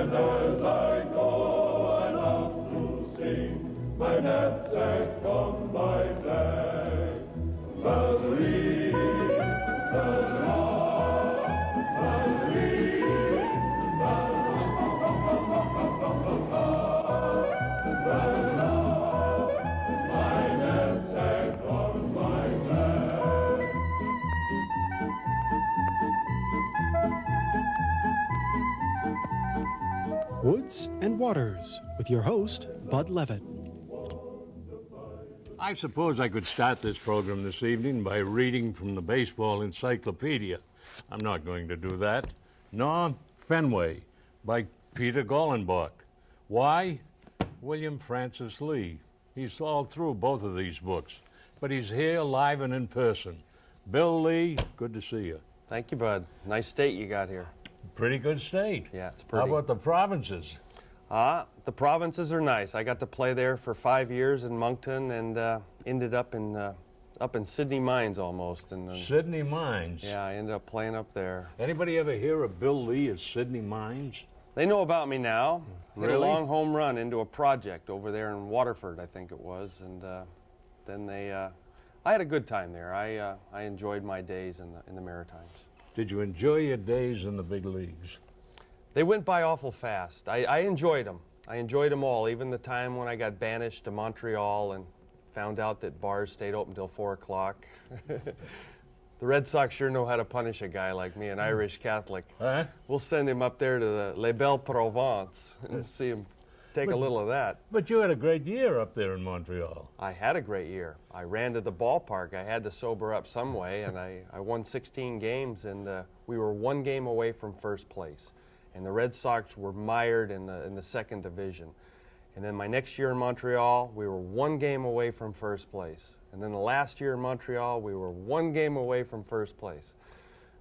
And as I go and out to sing, my knapsack on my back, Marie, Woods and Waters with your host, Bud Leavitt. I suppose I could start this program this evening by reading from the baseball encyclopedia. I'm not going to do that. No, Fenway by Peter Gollenbach. Why? William Francis Lee. He's all through both of these books, but he's here live and in person. Bill Lee, good to see you. Thank you, Bud. Nice state you got here. Pretty good state. Yeah, it's pretty. How about the provinces? The provinces are nice. I got to play there for 5 years in Moncton and ended up in Sydney Mines almost. Sydney Mines? Yeah, I ended up playing up there. Anybody ever hear of Bill Lee at Sydney Mines? They know about me now. Really? Hit a long home run into a project over there in Waterford, I think it was, and then I had a good time there. I enjoyed my days in the Maritimes. Did you enjoy your days in the big leagues? They went by awful fast. I enjoyed them. I enjoyed them all, even the time when I got banished to Montreal and found out that bars stayed open till 4 o'clock. The Red Sox sure know how to punish a guy like me, an Irish Catholic. Huh? We'll send him up there to the Les Belles Provences and see him take a little of that. But you had a great year up there in Montreal. I had a great year. I ran to the ballpark. I had to sober up some way, and I won 16 games, and we were 1 game away from first place. And the Red Sox were mired in the second division. And then my next year in Montreal, we were 1 game away from first place. And then the last year in Montreal, we were 1 game away from first place.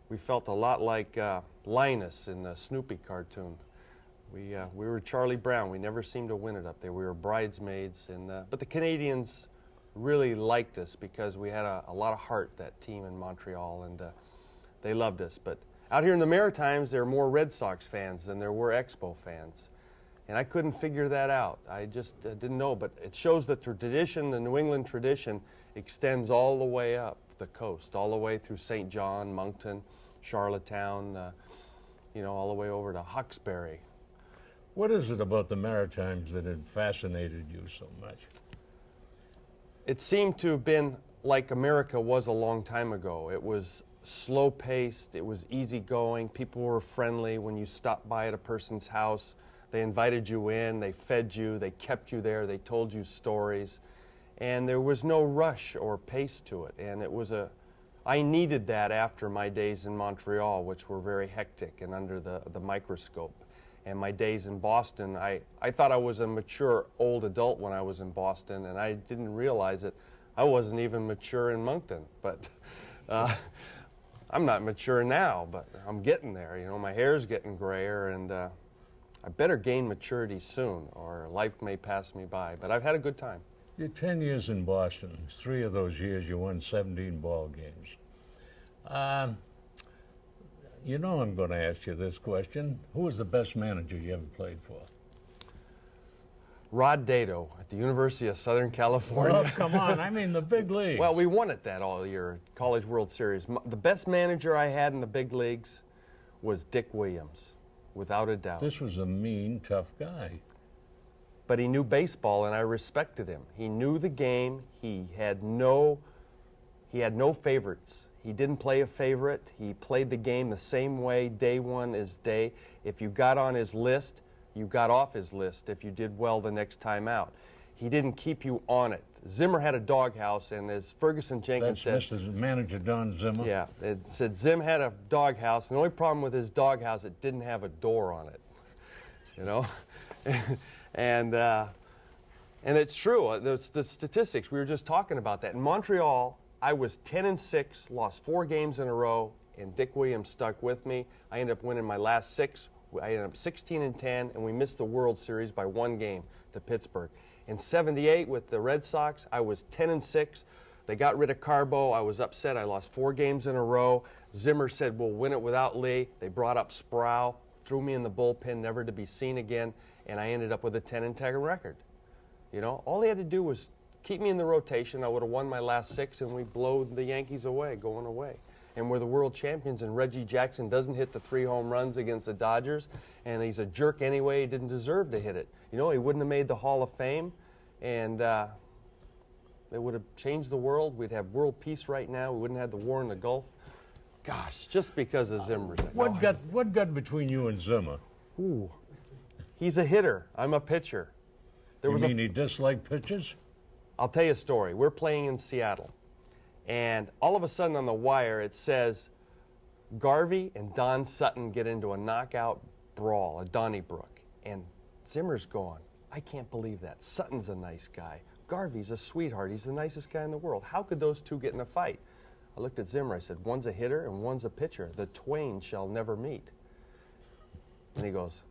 We felt a lot like Linus in the Snoopy cartoon. We were Charlie Brown. We never seemed to win it up there. We were bridesmaids, but the Canadians really liked us because we had a lot of heart, that team in Montreal, and they loved us. But out here in the Maritimes, there are more Red Sox fans than there were Expo fans. And I couldn't figure that out. I just didn't know. But it shows that the tradition, the New England tradition, extends all the way up the coast, all the way through St. John, Moncton, Charlottetown, all the way over to Hawkesbury. What is it about the Maritimes that had fascinated you so much? It seemed to have been like America was a long time ago. It was slow-paced, it was easygoing, people were friendly. When you stopped by at a person's house, they invited you in, they fed you, they kept you there, they told you stories, and there was no rush or pace to it. And I needed that after my days in Montreal, which were very hectic and under the microscope. And my days in Boston, I thought I was a mature old adult when I was in Boston, and I didn't realize it. I wasn't even mature in Moncton, but I'm not mature now, but I'm getting there. My hair's getting grayer, and I better gain maturity soon, or life may pass me by. But I've had a good time. You're 10 years in Boston. 3 of those years you won 17 ball games. I'm going to ask you this question. Who was the best manager you ever played for? Rod Dedeaux at the University of Southern California. Oh, come on. I mean the big leagues. Well, we won it that all year, College World Series. The best manager I had in the big leagues was Dick Williams, without a doubt. This was a mean, tough guy. But he knew baseball, and I respected him. He knew the game. He had no favorites. He didn't play a favorite. He played the game the same way, day one as day. If you got on his list, you got off his list if you did well the next time out. He didn't keep you on it. Zimmer had a doghouse, and as Ferguson Jenkins said... That's Mr. Manager Don Zimmer? Yeah, it said Zim had a doghouse, and the only problem with his doghouse, it didn't have a door on it, and it's true. The statistics, we were just talking about that. In Montreal, I was 10-6, lost 4 games in a row, and Dick Williams stuck with me. I ended up winning my last 6. I ended up 16-10, and we missed the World Series by 1 game to Pittsburgh. In '78 with the Red Sox, I was 10-6. They got rid of Carbo. I was upset. I lost 4 games in a row. Zimmer said, we'll win it without Lee. They brought up Sproul. threw me in the bullpen, never to be seen again, and I ended up with a 10-10 record. You know, all he had to do was keep me in the rotation. I would have won my last 6, and we blow the Yankees away, going away. And we're the world champions, and Reggie Jackson doesn't hit the 3 home runs against the Dodgers, and he's a jerk anyway. He didn't deserve to hit it. You know, he wouldn't have made the Hall of Fame, and it would have changed the world. We'd have world peace right now. We wouldn't have the war in the Gulf. Gosh, just because of Zimmer. What got between you and Zimmer? Ooh, he's a hitter. I'm a pitcher. You mean he disliked pitchers? I'll tell you a story. We're playing in Seattle, and all of a sudden on the wire it says Garvey and Don Sutton get into a knockout brawl at Donnybrook, and Zimmer's gone. I can't believe that. Sutton's a nice guy. Garvey's a sweetheart. He's the nicest guy in the world. How could those two get in a fight? I looked at Zimmer. I said, one's a hitter and one's a pitcher. The twain shall never meet. And he goes,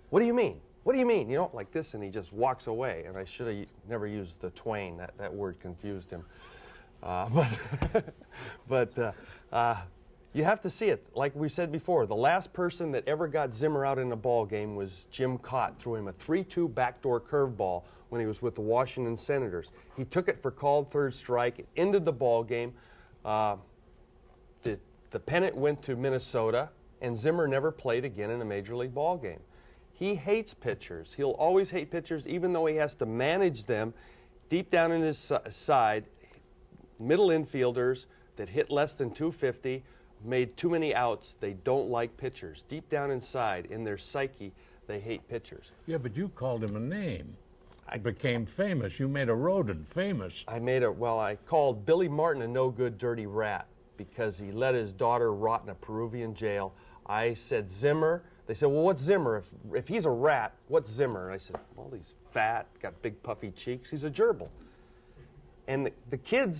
what do you mean? What do you mean? You know, like this, and he just walks away. And I should have never used the twain. That word confused him. But you have to see it. Like we said before, the last person that ever got Zimmer out in a ball game was Jim Cott. Threw him a 3-2 backdoor curveball when he was with the Washington Senators. He took it for called third strike. It ended the ball game. The pennant went to Minnesota, and Zimmer never played again in a major league ball game. He hates pitchers. He'll always hate pitchers, even though he has to manage them deep down in his side. Middle infielders that hit less than 250, made too many outs. They don't like pitchers. Deep down inside, in their psyche, they hate pitchers. Yeah, but you called him a name. I became famous. You made a rodent famous. I called Billy Martin a no-good dirty rat because he let his daughter rot in a Peruvian jail. I said Zimmer. They said, well, what's Zimmer? If he's a rat, what's Zimmer? And I said, well, he's fat, got big puffy cheeks. He's a gerbil. And the kid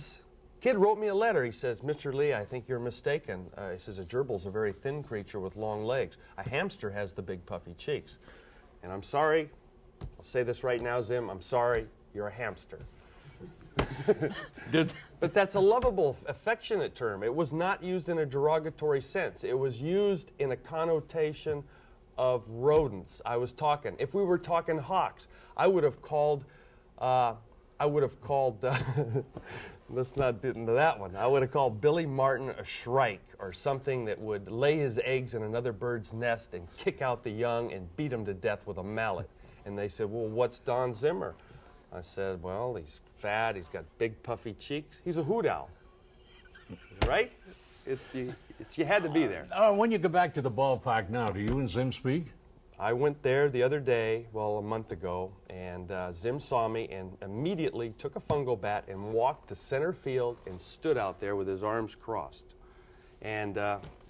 wrote me a letter. He says, Mr. Lee, I think you're mistaken. He says, a gerbil's a very thin creature with long legs. A hamster has the big puffy cheeks. And I'm sorry. I'll say this right now, Zim. I'm sorry. You're a hamster. But that's a lovable, affectionate term. It was not used in a derogatory sense. It was used in a connotation of rodents. If we were talking hawks, I would have called, let's not get into that one. I would have called Billy Martin a shrike or something that would lay his eggs in another bird's nest and kick out the young and beat them to death with a mallet. And they said, well, what's Don Zimmer? I said, well, he's fat, he's got big puffy cheeks. He's a hoot owl, right? You had to be there. When you go back to the ballpark now, do you and Zim speak? I went there the other day, a month ago, and Zim saw me and immediately took a fungo bat and walked to center field and stood out there with his arms crossed. And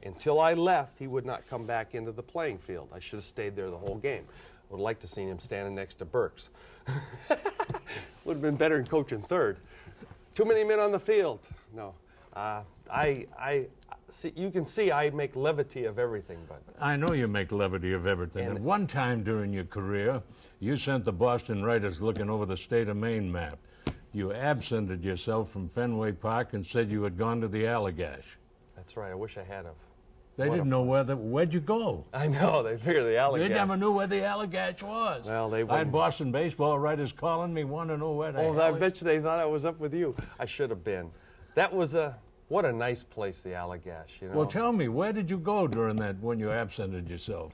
until I left, he would not come back into the playing field. I should have stayed there the whole game. Would have liked to seen him standing next to Burks. Would have been better than coaching third. Too many men on the field. No. You can see I make levity of everything, but I know you make levity of everything. And one time during your career, you sent the Boston writers looking over the state of Maine map. You absented yourself from Fenway Park and said you had gone to the Allagash. That's right. I wish I had have. They didn't know where'd you go? I know. They figured the Allagash. They never knew where the Allagash was. Well, I had Boston baseball writers calling me, wanting to know where the hell. I bet you they thought I was up with you. I should have been. That was what a nice place, the Allagash. You know. Well, tell me, where did you go during that when you absented yourself?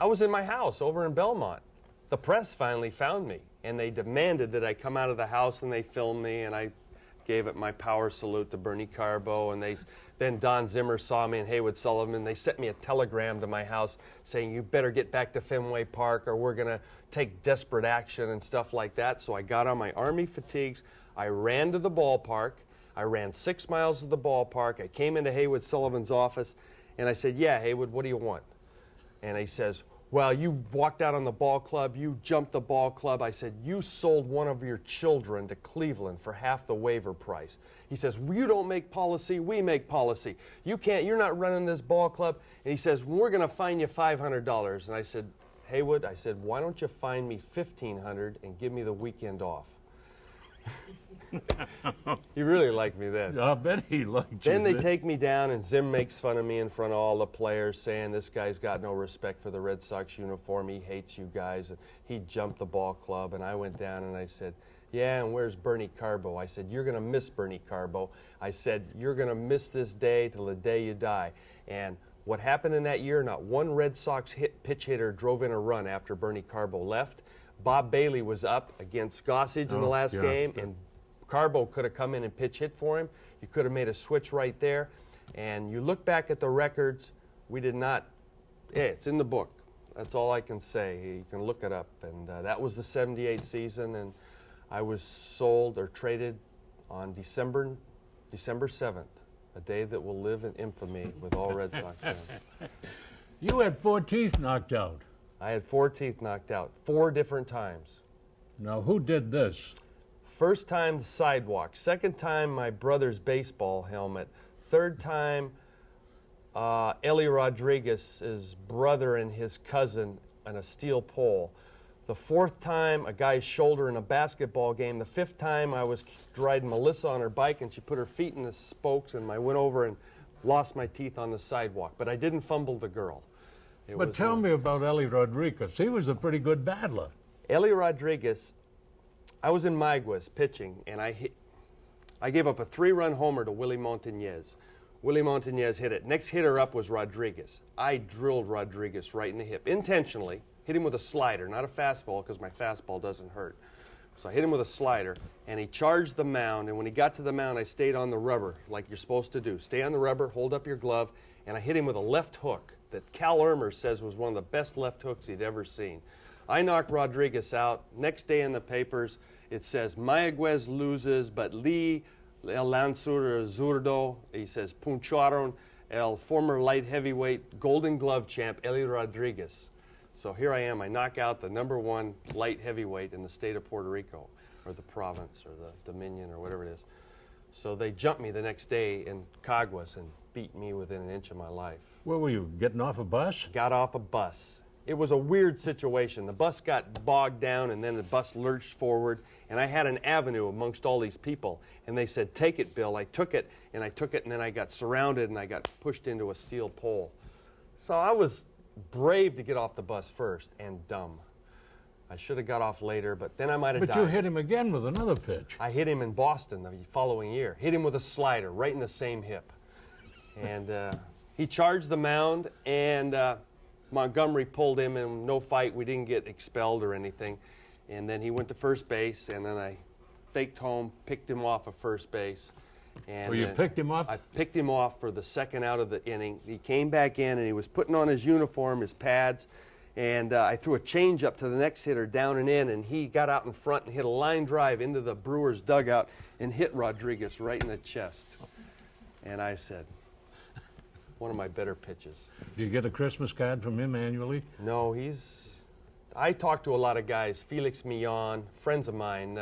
I was in my house over in Belmont. The press finally found me, and they demanded that I come out of the house, and they filmed me, and I gave it my power salute to Bernie Carbo, and then Don Zimmer saw me and Haywood Sullivan. They sent me a telegram to my house saying, you better get back to Fenway Park or we're going to take desperate action and stuff like that. So I got on my Army fatigues. I ran to the ballpark. I ran 6 miles to the ballpark. I came into Haywood Sullivan's office, and I said, yeah, Haywood, what do you want? And he says, well, you walked out on the ball club, you jumped the ball club. I said, you sold one of your children to Cleveland for half the waiver price. He says, well, you don't make policy, we make policy. You're not running this ball club. And he says, we're going to fine you $500. And I said, Haywood, why don't you fine me $1,500 and give me the weekend off? He really liked me then. I bet he liked you. Then they take me down, and Zim makes fun of me in front of all the players, saying this guy's got no respect for the Red Sox uniform. He hates you guys. And he jumped the ball club, and I went down and I said, yeah, and where's Bernie Carbo? I said, you're going to miss Bernie Carbo. I said, you're going to miss this day till the day you die. And what happened in that year, not one Red Sox pitch hitter drove in a run after Bernie Carbo left. Bob Bailey was up against Gossage in the last game, and Carbo could have come in and pitch hit for him. You could have made a switch right there. And you look back at the records, we did not, it's in the book. That's all I can say. You can look it up. And that was the 78 season, and I was sold or traded on December 7th, a day that will live in infamy with all Red Sox fans. You had 4 teeth knocked out. I had 4 teeth knocked out 4 different times. Now, who did this? First time, the sidewalk. Second time, my brother's baseball helmet. Third time, Ellie Rodriguez's brother and his cousin on a steel pole. The 4th time, a guy's shoulder in a basketball game. The 5th time, I was riding Melissa on her bike, and she put her feet in the spokes, and I went over and lost my teeth on the sidewalk. But I didn't fumble the girl. But tell me about Ellie Rodriguez. He was a pretty good battler. Ellie Rodriguez, I was in Maguas pitching, and I gave up a 3-run homer to Willie Montañez. Willie Montañez hit it. Next hitter up was Rodriguez. I drilled Rodriguez right in the hip, intentionally. Hit him with a slider, not a fastball, because my fastball doesn't hurt. So I hit him with a slider, and he charged the mound, and when he got to the mound, I stayed on the rubber, like you're supposed to do. Stay on the rubber, hold up your glove, and I hit him with a left hook that Cal Irmer says was one of the best left hooks he'd ever seen. I knocked Rodriguez out. Next day in the papers, it says, Mayaguez loses, but Lee el lanzador zurdo, he says, puncharon el former light heavyweight Golden Glove champ, Ellie Rodriguez. So here I am. I knock out the #1 light heavyweight in the state of Puerto Rico, or the province, or the Dominion, or whatever it is. So they jumped me the next day in Caguas and beat me within an inch of my life. Where were you, getting off a bus? Got off a bus. It was a weird situation. The bus got bogged down, and then the bus lurched forward, and I had an avenue amongst all these people. And they said, take it, Bill. I took it, and then I got surrounded, and I got pushed into a steel pole. So I was brave to get off the bus first, and dumb. I should have got off later, but then I might have died. But you hit him again with another pitch. I hit him in Boston the following year. Hit him with a slider right in the same hip. And he charged the mound, and Montgomery pulled him, and no fight. We didn't get expelled or anything. And then he went to first base, and then I faked home, picked him off of first base. And you picked him off? I picked him off for the second out of the inning. He came back in, and he was putting on his uniform, his pads, and I threw a changeup to the next hitter down and in, and he got out in front and hit a line drive into the Brewers' dugout and hit Rodriguez right in the chest. And I said, one of my better pitches. Do you get a Christmas card from him annually? No, I talk to a lot of guys, Felix Millon, friends of mine,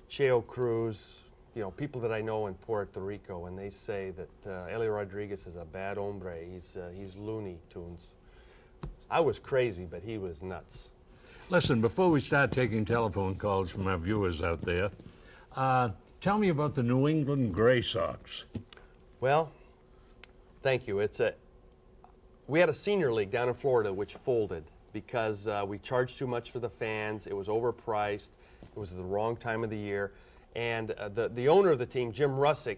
Cheo Cruz, people that I know in Puerto Rico, and they say that Ellie Rodriguez is a bad hombre. He's Looney Tunes. I was crazy, but he was nuts. Listen, before we start taking telephone calls from our viewers out there, tell me about the New England Gray Sox. Well, thank you. We had a senior league down in Florida which folded because we charged too much for the fans. It was overpriced. It was the wrong time of the year. And the owner of the team, Jim Russick,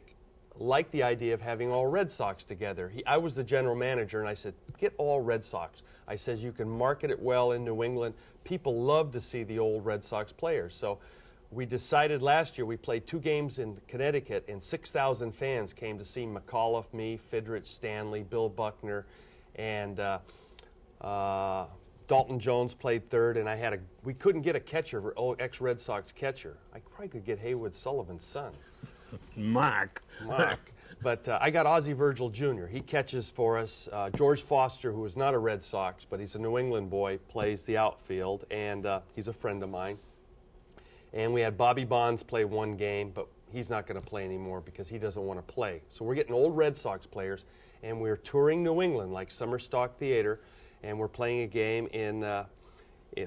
liked the idea of having all Red Sox together. I was the general manager, and I said, get all Red Sox. I said, you can market it well in New England. People love to see the old Red Sox players. So we decided last year, we played 2 games in Connecticut, and 6,000 fans came to see McAuliffe, me, Fidrich, Stanley, Bill Buckner, and Dalton Jones played third, and we couldn't get a catcher, ex-Red Sox catcher. I probably could get Haywood Sullivan's son. Mark. But I got Ozzie Virgil Jr. He catches for us. George Foster, who is not a Red Sox, but he's a New England boy, plays the outfield, and he's a friend of mine. And we had Bobby Bonds play 1 game, but he's not going to play anymore because he doesn't want to play. So we're getting old Red Sox players, and we're touring New England like Summer Stock Theater, and we're playing a game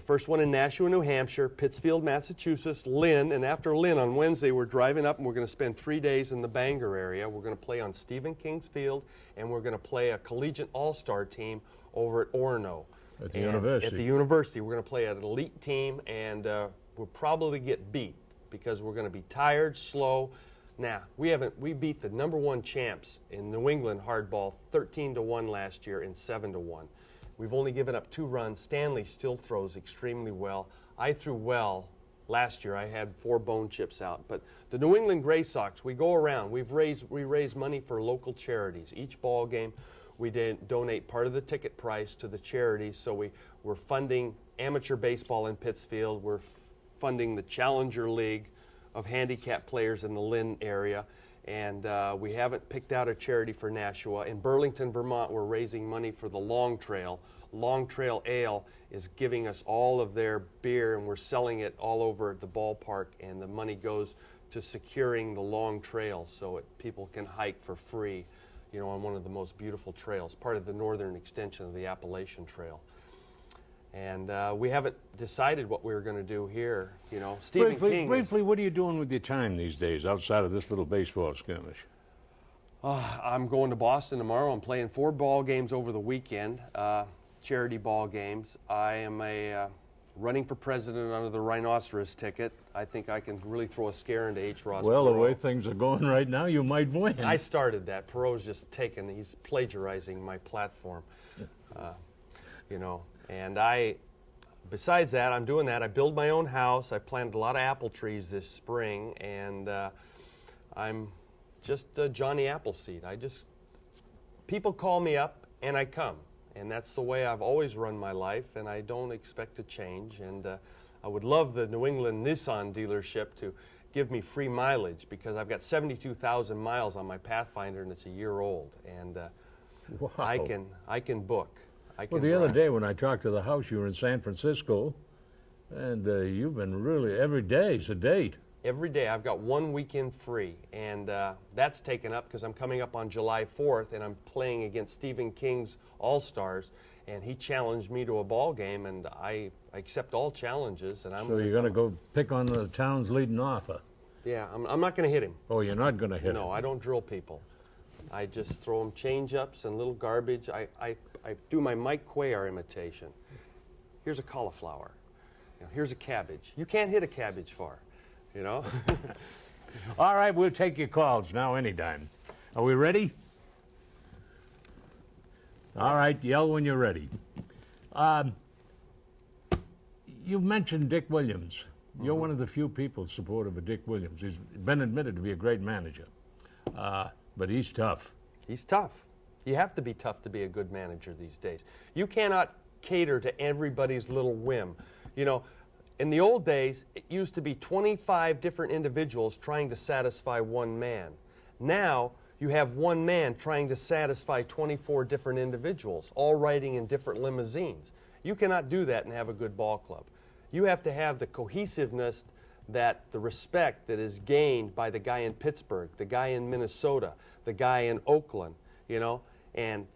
First one in Nashua, New Hampshire, Pittsfield, Massachusetts, Lynn, and after Lynn on Wednesday we're driving up and we're going to spend 3 days in the Bangor area. We're going to play on Stephen King's Field, and we're going to play a collegiate all-star team over at Orono. At the university. At the university. We're going to play an elite team, and we'll probably get beat because we're going to be tired, slow. Now, we beat the #1 champs in New England hardball 13-1 last year and 7-1. We've only given up 2 runs. Stanley still throws extremely well. I threw well last year. I had 4 bone chips out. But the New England Gray Sox, we go around. We raise money for local charities. Each ball game, we donate part of the ticket price to the charities. So we're funding amateur baseball in Pittsfield. We're funding the Challenger League of handicapped players in the Lynn area. And we haven't picked out a charity for Nashua. In Burlington, Vermont, we're raising money for the Long Trail. Long Trail Ale is giving us all of their beer, and we're selling it all over the ballpark, and the money goes to securing the Long Trail so people can hike for free, on one of the most beautiful trails, part of the northern extension of the Appalachian Trail. And we haven't decided what we were going to do here. Stephen King. Briefly, what are you doing with your time these days outside of this little baseball skirmish? I'm going to Boston tomorrow. I'm playing 4 ball games over the weekend, charity ball games. I am running for president under the rhinoceros ticket. I think I can really throw a scare into H. Ross Well, the Perot. way things are going right now, you might win. I started that. Perot's just he's plagiarizing my platform, And besides that, I'm doing that. I build my own house. I planted a lot of apple trees this spring, and I'm just Johnny Appleseed. People call me up, and I come. And that's the way I've always run my life, and I don't expect to change. And I would love the New England Nissan dealership to give me free mileage because I've got 72,000 miles on my Pathfinder, and it's a year old. And Wow. I can book. Well, the other day when I talked to the house, you were in San Francisco, and you've been really, every day's a date. Every day I've got 1 weekend free, and that's taken up because I'm coming up on July 4th, and I'm playing against Stephen King's All-Stars, and he challenged me to a ball game, and I accept all challenges. And So you're going to go pick on the town's leading offer? Yeah, I'm not going to hit him. Oh, you're not going to hit him? No, I don't drill people. I just throw them change-ups and little garbage. I do my Mike Cuellar imitation. Here's a cauliflower. Here's a cabbage. You can't hit a cabbage far, All right, we'll take your calls now anytime. Are we ready? All right, yell when you're ready. You mentioned Dick Williams. You're one of the few people supportive of Dick Williams. He's been admitted to be a great manager, but he's tough. He's tough. You have to be tough to be a good manager these days. You cannot cater to everybody's little whim. In the old days, it used to be 25 different individuals trying to satisfy one man. Now, you have one man trying to satisfy 24 different individuals, all riding in different limousines. You cannot do that and have a good ball club. You have to have the cohesiveness, the respect that is gained by the guy in Pittsburgh, the guy in Minnesota, the guy in Oakland, and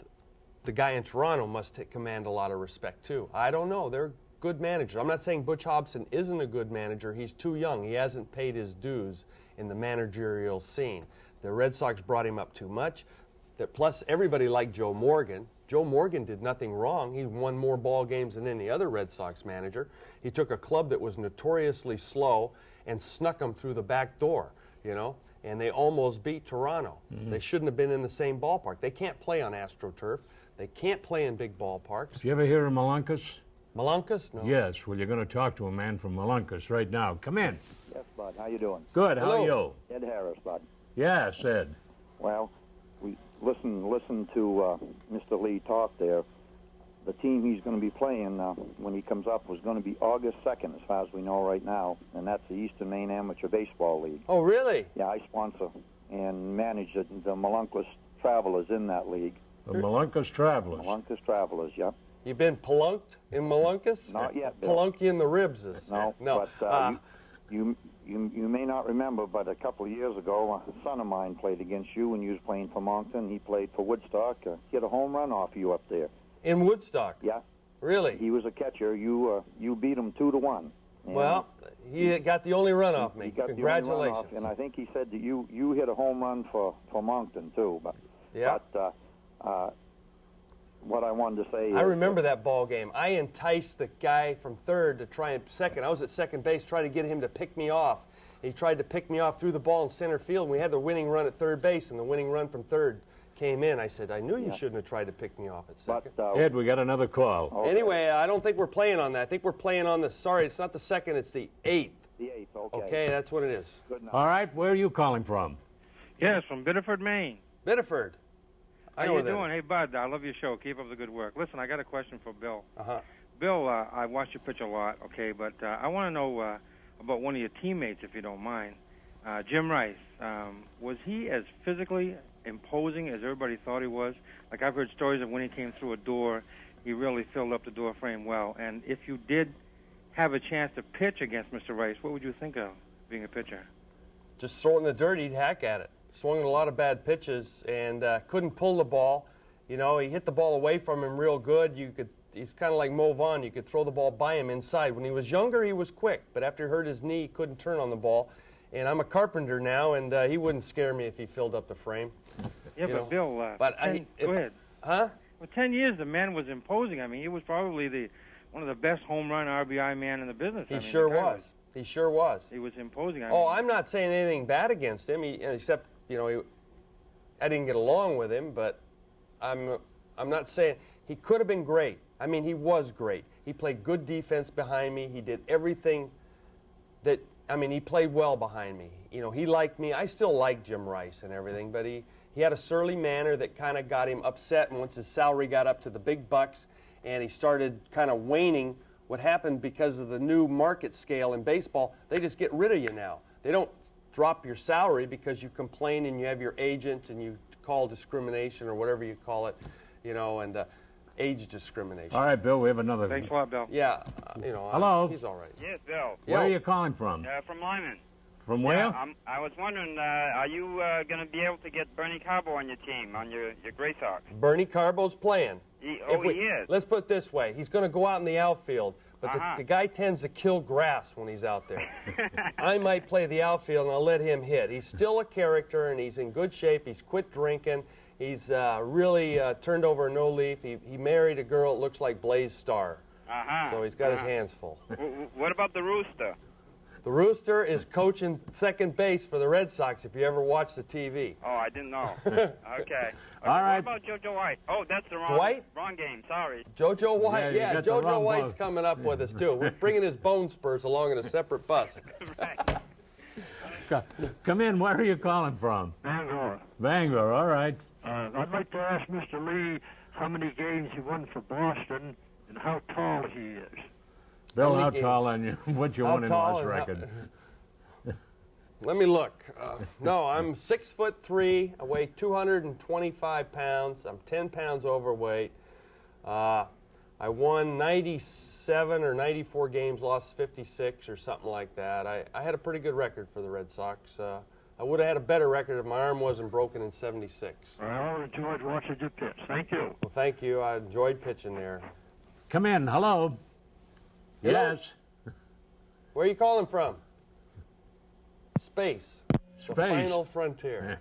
the guy in Toronto must command a lot of respect too. I don't know. They're good managers. I'm not saying Butch Hobson isn't a good manager. He's too young. He hasn't paid his dues in the managerial scene. The Red Sox brought him up too much. Plus, everybody liked Joe Morgan. Joe Morgan did nothing wrong. He won more ball games than any other Red Sox manager. He took a club that was notoriously slow and snuck them through the back door, and they almost beat Toronto. Mm-hmm. They shouldn't have been in the same ballpark. They can't play on AstroTurf. They can't play in big ballparks. Did you ever hear of Malunkis? Malunkis? No. Yes. Well, you're going to talk to a man from Malunkis right now. Come in. Yes, Bud. How you doing? Good. Hello. How are you? Ed Harris, Bud. Yes, Ed. Well, we listen to Mr. Lee talk there. The team he's going to be playing when he comes up was going to be August 2nd, as far as we know right now, and that's the Eastern Maine Amateur Baseball League. Oh, really? Yeah, I sponsor and manage the Malunkis Travelers in that league. The Malunkis Travelers. Malunkis Travelers, yeah. You've been pelunked in Malunkis? Not yet, Bill. Pelunk you in the ribs. No. But you may not remember, but a couple of years ago, a son of mine played against you when you was playing for Moncton. He played for Woodstock. He hit a home run off you up there. In Woodstock? Yeah. Really? He was a catcher. You beat him 2-1. And Well, he got the only run off me. he got Congratulations. the only run off, and I think he said that you hit a home run for Moncton too. But what I wanted to say is, I remember that ball game. I enticed the guy from third to try and second. I was at second base trying to get him to pick me off. He tried to pick me off, threw the ball in center field, and we had the winning run at third base, and the winning run from third came in. I said, I knew you shouldn't have tried to pick me off at second. Ed, we got another call. Okay. Anyway, I don't think we're playing on that. I think we're playing on the, sorry, it's not the second, it's the 8th. The 8th, okay. Okay, that's what it is. Good enough. All right, where are you calling from? Yes, from Biddeford, Maine. Biddeford. I know How you where that doing? is. Hey, Bud, I love your show. Keep up the good work. Listen, I got a question for Bill. Uh-huh. Bill, I watch you pitch a lot, okay, but I want to know about one of your teammates, if you don't mind. Jim Rice. Was he as physically imposing as everybody thought he was? Like, I've heard stories of when he came through a door, he really filled up the door frame well. And if you did have a chance to pitch against Mr. Rice, what would you think of being a pitcher? Just throwing the dirt, he'd hack at it. Swung a lot of bad pitches and couldn't pull the ball. You know, he hit the ball away from him real good. He's kind of like Mo Vaughn. You could throw the ball by him inside. When he was younger, he was quick, but after he hurt his knee, he couldn't turn on the ball. And I'm a carpenter now, and he wouldn't scare me if he filled up the frame. Yeah, but Bill, go ahead. Huh? Well, 10 years, the man was imposing. I mean, he was probably one of the best home run RBI man in the business. He sure was. He sure was. He was imposing. I'm not saying anything bad against him, except, you know, I didn't get along with him, but I'm not saying he could have been great. I mean, he was great. He played good defense behind me. He did everything he played well behind me. You know, he liked me. I still like Jim Rice and everything, but he had a surly manner that kind of got him upset, and once his salary got up to the big bucks and he started kind of waning, what happened because of the new market scale in baseball, they just get rid of you now. They don't drop your salary because you complain and you have your agent and you call discrimination or whatever you call it, you know, and age discrimination. All right, Bill, we have another. Thanks a lot, Bill. Yeah, you know. Hello. He's all right. Yes, Bill. Where are you calling from? From Lyman. From where? Yeah, I was wondering, are you going to be able to get Bernie Carbo on your team, on your Gray Sox? Bernie Carbo's playing. He is. Let's put it this way. He's going to go out in the outfield, but the guy tends to kill grass when he's out there. I might play the outfield, and I'll let him hit. He's still a character, and he's in good shape. He's quit drinking. He's really turned over a no leaf. He married a girl that looks like Blaze Starr. So he's got his hands full. What about the Rooster? The Rooster is coaching second base for the Red Sox, if you ever watch the TV. Oh, I didn't know. Okay. All right. What about JoJo White? Oh, that's the wrong game. Sorry. JoJo White, you yeah got the JoJo wrong White's bus. coming up with us, too. We're bringing his bone spurs along in a separate bus. Right. Come in. Where are you calling from? Bangor. Bangor. All right. I'd like to ask Mr. Lee how many games he won for Boston and how tall he is. Bill, many how games? tall are you? What you How won in tall loss and how- record? Let me look. No, I'm 6'3". I weigh 225 pounds. I'm 10 pounds overweight. I won 97 or 94 games, lost 56 or something like that. I had a pretty good record for the Red Sox. I would have had a better record if my arm wasn't broken in 76. I enjoyed watching you pitch. Thank you. Well, thank you. I enjoyed pitching there. Come in. Hello. Hello? Yes. Where are you calling from? Space. The Space. final frontier.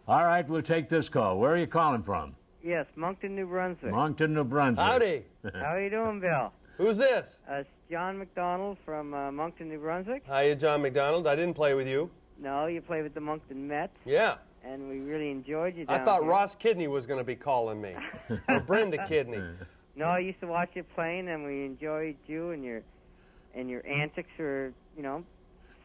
All right, we'll take this call. Where are you calling from? Yes, Moncton, New Brunswick. Moncton, New Brunswick. Howdy. How are you doing, Bill? Who's this? It's John McDonald from Moncton, New Brunswick. Hiya, John McDonald. I didn't play with you. No, you play with the Moncton Mets, Yeah. and we really enjoyed you I down thought here. Ross Kidney was going to be calling me. Or Brenda Kidney. No, I used to watch you playing, and we enjoyed you, and your antics were, you know,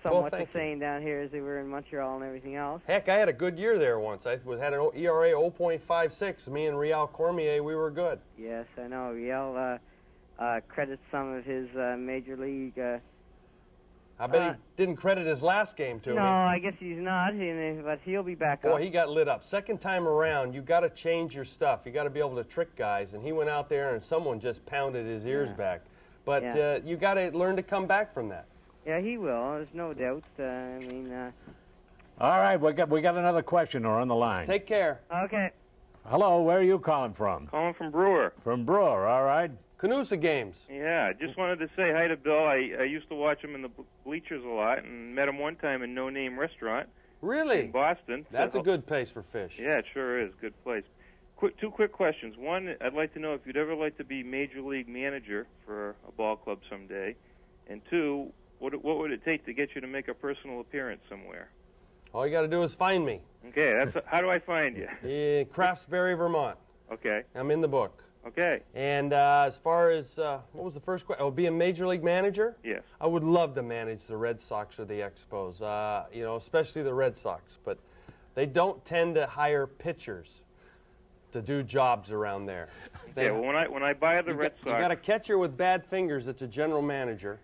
somewhat the thank you. same down here as they were in Montreal and everything else. Heck, I had a good year there once. I had an ERA 0.56. Me and Rial Cormier, we were good. Yes, I know. Riel credits some of his major league. I bet he didn't credit his last game to No, me. I guess he's not, but he'll be back up. Boy, he got lit up. Second time around, you got to change your stuff. You got to be able to trick guys. And he went out there and someone just pounded his ears back. But Yeah. you got to learn to come back from that. Yeah, he will. There's no doubt. I mean, All right, we got another questioner on the line. Take care. okay. Hello, where are you calling from? Calling from Brewer. From Brewer, all right. Canusa games. Yeah, I just wanted to say hi to Bill. I used to watch him in the bleachers a lot and met him one time in No Name Restaurant. Really? In Boston. That's a good place for fish. Yeah, it sure is. Good place. Two quick questions. One, I'd like to know if you'd ever like to be major league manager for a ball club someday. And two, what would it take to get you to make a personal appearance somewhere? All you got to do is find me. Okay, how do I find you? In Craftsbury, Vermont. Okay. I'm in the book. Okay. And as far as, what was the first question? Oh, be a major league manager? Yes. I would love to manage the Red Sox or the Expos, especially the Red Sox. But they don't tend to hire pitchers to do jobs around there. Yeah, well, when I buy the Red Sox... You got a catcher with bad fingers that's a general manager,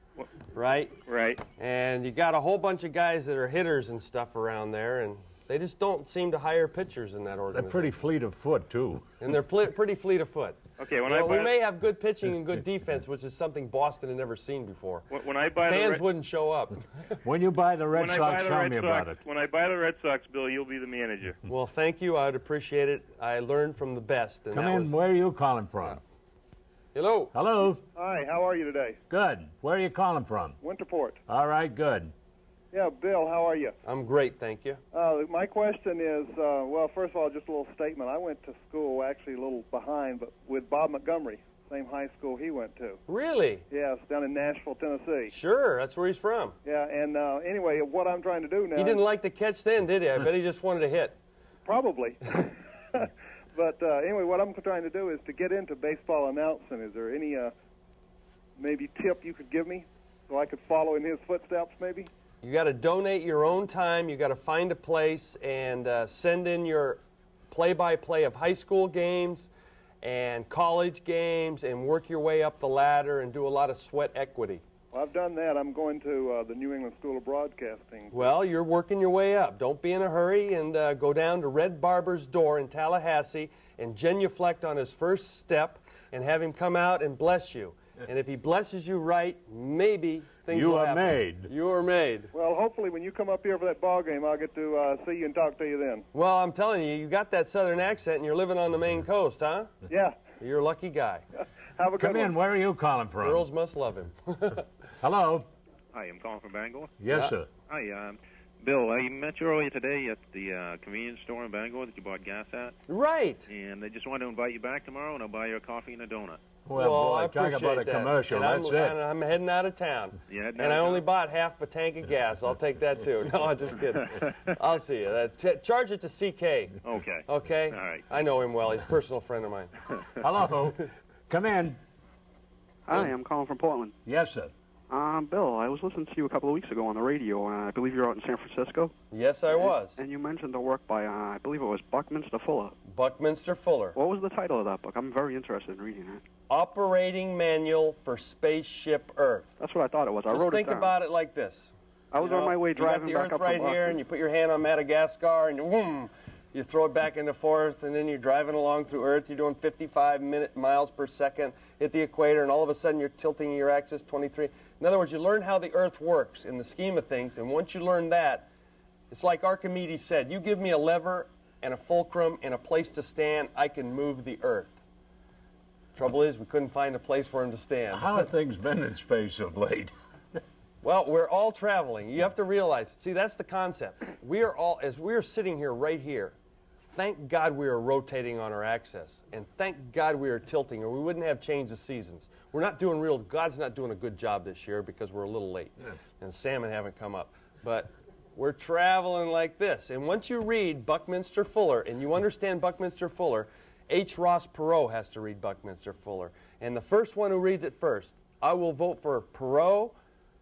right? Right. And you got a whole bunch of guys that are hitters and stuff around there, and they just don't seem to hire pitchers in that organization. They're pretty fleet of foot, too. And they're pretty fleet of foot. Okay, we may have good pitching and good defense, which is something Boston had never seen before. When I buy fans wouldn't show up. When you buy the Red Sox, tell me about it. When I buy the Red Sox, Bill, you'll be the manager. Well, thank you. I'd appreciate it. I learned from the best. And Come in. Where are you calling from? Hello. Hello. Hi, how are you today? Good. Where are you calling from? Winterport. All right, good. Yeah, Bill, how are you? I'm great, thank you. My question is, well, first of all, just a little statement. I went to school, actually a little behind, but with Bob Montgomery, same high school he went to. Really? Yes, down in Nashville, Tennessee. Sure, that's where he's from. Yeah, and anyway, what I'm trying to do now... He didn't like to catch then, did he? I bet he just wanted to hit. Probably. But anyway, what I'm trying to do is to get into baseball announcing. Is there any maybe tip you could give me so I could follow in his footsteps maybe? You got to donate your own time. You got to find a place and send in your play-by-play of high school games and college games and work your way up the ladder and do a lot of sweat equity. Well, I've done that. I'm going to the New England School of Broadcasting. Well, you're working your way up. Don't be in a hurry and go down to Red Barber's door in Tallahassee and genuflect on his first step and have him come out and bless you. And if he blesses you right, maybe things will happen. You are made. You are made. Well, hopefully when you come up here for that ball game, I'll get to see you and talk to you then. Well, I'm telling you, you got that southern accent and you're living on the Maine coast, huh? Yeah. You're a lucky guy. Have a good Come in. Where are you calling from? Girls must love him. Hello. Hi, I'm calling from Bangor. Yes, sir. Hi, Bill, I met you earlier today at the convenience store in Bangor that you bought gas at. Right. And I just wanted to invite you back tomorrow, and I'll buy you a coffee and a donut. Well, boy, I talk appreciate about a that. commercial. And That's it. I'm heading out of town. Yeah, and I only bought half a tank of gas. I'll take that, too. No, I'm just kidding. I'll see you. Charge it to CK. Okay. Okay? All right. I know him well. He's a personal friend of mine. Hello. Come in. Hi, I'm calling from Portland. Yes, sir. Bill, I was listening to you a couple of weeks ago on the radio, and I believe you're out in San Francisco. Yes, I was. And you mentioned the work by, I believe it was Buckminster Fuller. Buckminster Fuller. What was the title of that book? I'm very interested in reading it. Operating Manual for Spaceship Earth. That's what I thought it was. I Just wrote think it down. about it like this. I was on my way driving you got back the up Earth right from here, Boston. and you put your hand on Madagascar, and whoom, you throw it back into fourth, and then you're driving along through Earth. You're doing 55 miles per second, hit the equator, and all of a sudden you're tilting your axis 23. In other words, you learn how the Earth works in the scheme of things, and once you learn that, it's like Archimedes said, you give me a lever and a fulcrum and a place to stand, I can move the Earth. Trouble is, we couldn't find a place for him to stand. How have things been in space of late? Well, we're all traveling. You have to realize, see, that's the concept. We are all, as we're sitting here right here, thank God we are rotating on our axis. And thank God we are tilting, or we wouldn't have change of seasons. We're not doing God's not doing a good job this year because we're a little late. Yeah. And salmon haven't come up. But we're traveling like this. And once you read Buckminster Fuller, and you understand Buckminster Fuller, H. Ross Perot has to read Buckminster Fuller. And the first one who reads it first, I will vote for Perot,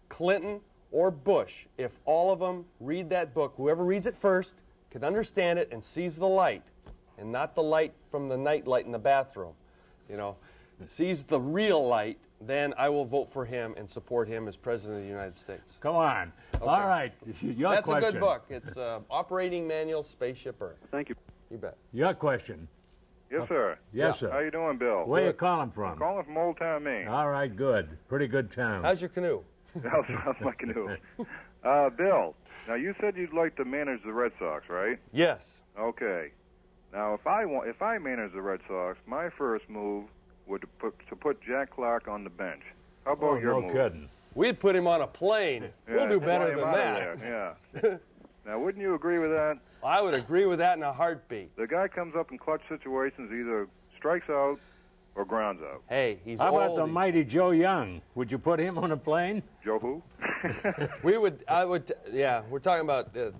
Clinton, or Bush. If all of them read that book, whoever reads it first can understand it and sees the light, and not the light from the night light in the bathroom, sees the real light, then I will vote for him and support him as President of the United States. Come on. Okay. All right. Your That's question. a good book. It's Operating Manual Spaceship Earth. Thank you. You bet. Your question. Yes, sir. Yes, sir. How you doing, Bill? Where you calling from? I'm calling from Old Town, Maine. All right, good. Pretty good town. How's your canoe? How's my canoe? Bill, now you said you'd like to manage the Red Sox, right? Yes. Okay. Now, if I managed the Red Sox, my first move would to put Jack Clark on the bench. How about your move? Kidding. We'd put him on a plane. Yeah, We'll do better fly him than out that. of there, yeah. Now, wouldn't you agree with that? I would agree with that in a heartbeat. The guy comes up in clutch situations, either strikes out or grounds out. Hey, he's How old. about the mighty Joe Young? Would you put him on a plane? Joe who? Yeah, we're talking about, the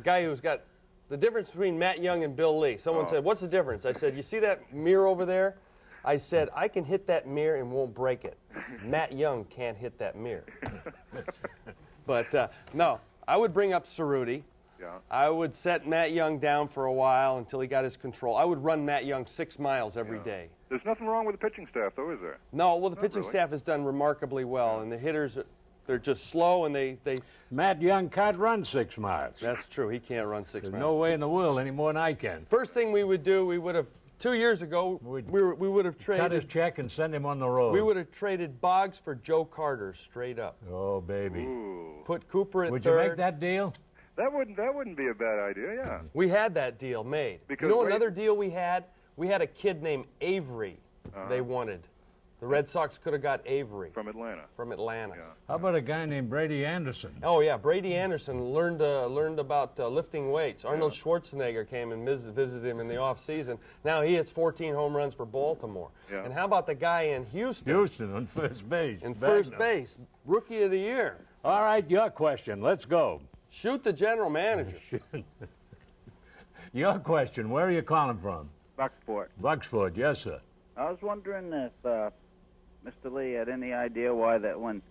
guy who's got the difference between Matt Young and Bill Lee. Someone said, what's the difference? I said, you see that mirror over there? I said, I can hit that mirror and won't break it. Matt Young can't hit that mirror. But, no, I would bring up Cerruti. Yeah. I would set Matt Young down for a while until he got his control. I would run Matt Young 6 miles every day. There's nothing wrong with the pitching staff, though, is there? No, well, the Not pitching really. staff has done remarkably well, and the hitters, they're just slow, and they Matt Young can't run 6 miles. That's true. He can't run 6 There's miles. no way in the world any more than I can. First thing we would do, we would have 2 years ago. We would have traded. Cut his check and send him on the road. We would have traded Boggs for Joe Carter straight up. Oh, baby. Ooh. Put Cooper at Would third. you make that deal? That wouldn't be a bad idea, yeah. We had that deal made. Because you know wait- another deal we had? We had a kid named Avery. They wanted. The Red Sox could have got Avery From Atlanta. from Atlanta. How about a guy named Brady Anderson? Oh yeah, Brady Anderson learned about lifting weights. Arnold Schwarzenegger came and visited him in the off season. Now he hits 14 home runs for Baltimore. Yeah. And how about the guy in Houston? Houston on first base. In Bagnum. first base, Rookie of the Year. All right, your question. Let's go. Shoot the general manager. Your question. Where are you calling from? Bucksport. Bucksport, yes, sir. I was wondering if Mr. Lee had any idea why that when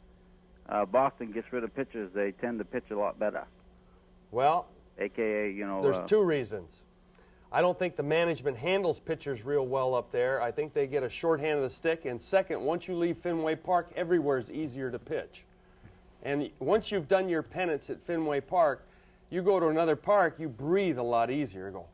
Boston gets rid of pitchers, they tend to pitch a lot better. Well, AKA, there's two reasons. I don't think the management handles pitchers real well up there. I think they get a short hand of the stick. And second, once you leave Fenway Park, everywhere is easier to pitch. And once you've done your penance at Fenway Park, you go to another park, you breathe a lot easier. You go,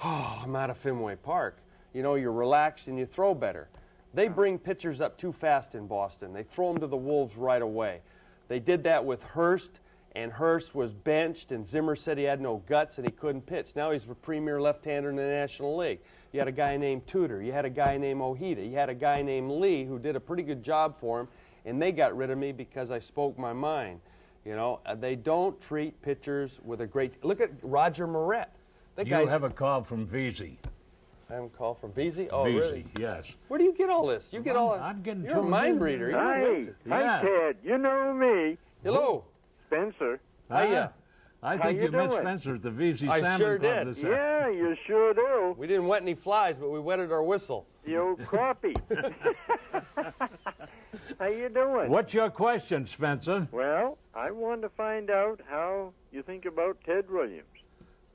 oh, I'm out of Fenway Park. You're relaxed and you throw better. They bring pitchers up too fast in Boston. They throw them to the wolves right away. They did that with Hurst, and Hurst was benched, and Zimmer said he had no guts and he couldn't pitch. Now he's the premier left-hander in the National League. You had a guy named Tudor. You had a guy named Ojeda. You had a guy named Lee who did a pretty good job for him, and they got rid of me because I spoke my mind. They don't treat pitchers with a great... Look at Roger Moret. You have a call from Veazey. I have a call from Veazey? Oh, Veazey, really? yes. Where do you get all this? You get all... I'm getting You're a mind reader. Hi, Yeah. Ted. You know me. Hello. Spencer. Hiya. I How think you you met doing? Spencer at the Veazey I Salmon sure Club did. this Yeah, you sure do. We didn't wet any flies, but we wetted our whistle. You old crappie. How you doing? What's your question, Spencer? Well, I wanted to find out how you think about Ted Williams.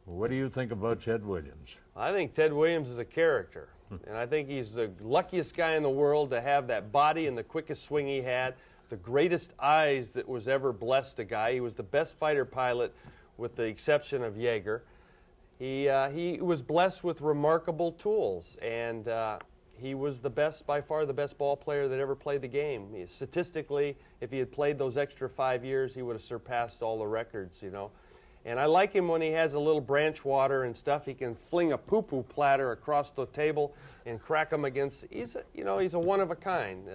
What do you think about Ted Williams? I think Ted Williams is a character, and I think he's the luckiest guy in the world to have that body and the quickest swing he had, the greatest eyes that was ever blessed a guy. He was the best fighter pilot with the exception of Yeager. He was blessed with remarkable tools, and he was by far the best ball player that ever played the game. Statistically, if he had played those extra 5 years, he would have surpassed all the records, And I like him when he has a little branch water and stuff. He can fling a poo-poo platter across the table and crack them against. He's a one of a kind.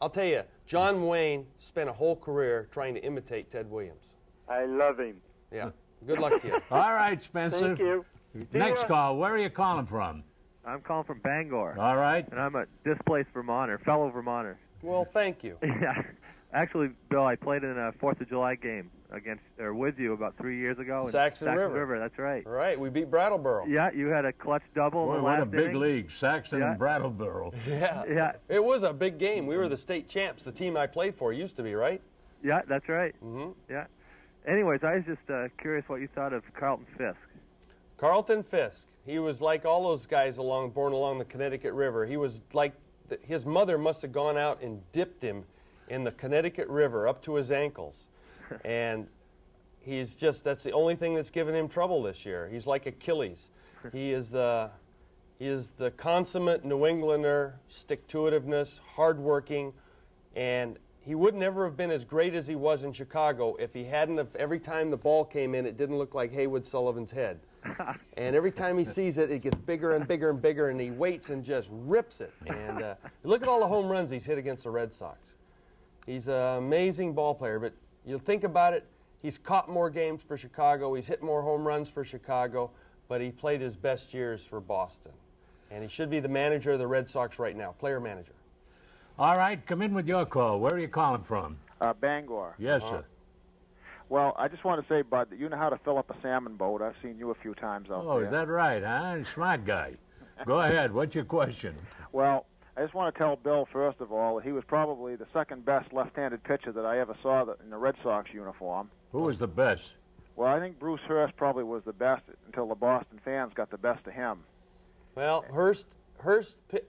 I'll tell you, John Wayne spent a whole career trying to imitate Ted Williams. I love him. Yeah. Good luck to you. All right, Spencer. Thank you. Next call. Where are you calling from? I'm calling from Bangor. All right. And I'm a displaced Vermonter, fellow Vermonter. Well, thank you. Yeah. Actually, Bill, I played in a 4th of July game with you about 3 years ago. Saxon River, that's right. Right, we beat Brattleboro. Yeah, you had a clutch double in the last what a big inning. league, Saxon and Brattleboro. Yeah. It was a big game. We were the state champs. The team I played for used to be, right? Yeah, that's right. Mm-hmm. Yeah. Anyways, I was just curious what you thought of Carlton Fisk. Carlton Fisk. He was like all those guys born along the Connecticut River. He was like, his mother must have gone out and dipped him in the Connecticut River up to his ankles. And that's the only thing that's given him trouble this year. He's like Achilles. He is the consummate New Englander, stick-to-itiveness, hardworking, and he would never have been as great as he was in Chicago if he hadn't every time the ball came in, it didn't look like Haywood Sullivan's head. And every time he sees it, it gets bigger and bigger and bigger, and he waits and just rips it. And look at all the home runs he's hit against the Red Sox. He's an amazing ball player, but you think about it, he's caught more games for Chicago, he's hit more home runs for Chicago, but he played his best years for Boston. And he should be the manager of the Red Sox right now, player manager. All right, come in with your call. Where are you calling from? Bangor. Yes, sir. Well, I just want to say, Bud, that you know how to fill up a salmon boat. I've seen you a few times out Oh, there. is that right, huh? Smart guy. Go ahead. What's your question? Well, I just want to tell Bill, first of all, that he was probably the second best left-handed pitcher that I ever saw in the Red Sox uniform. Who was the best? Well, I think Bruce Hurst probably was the best until the Boston fans got the best of him. Well, Hurst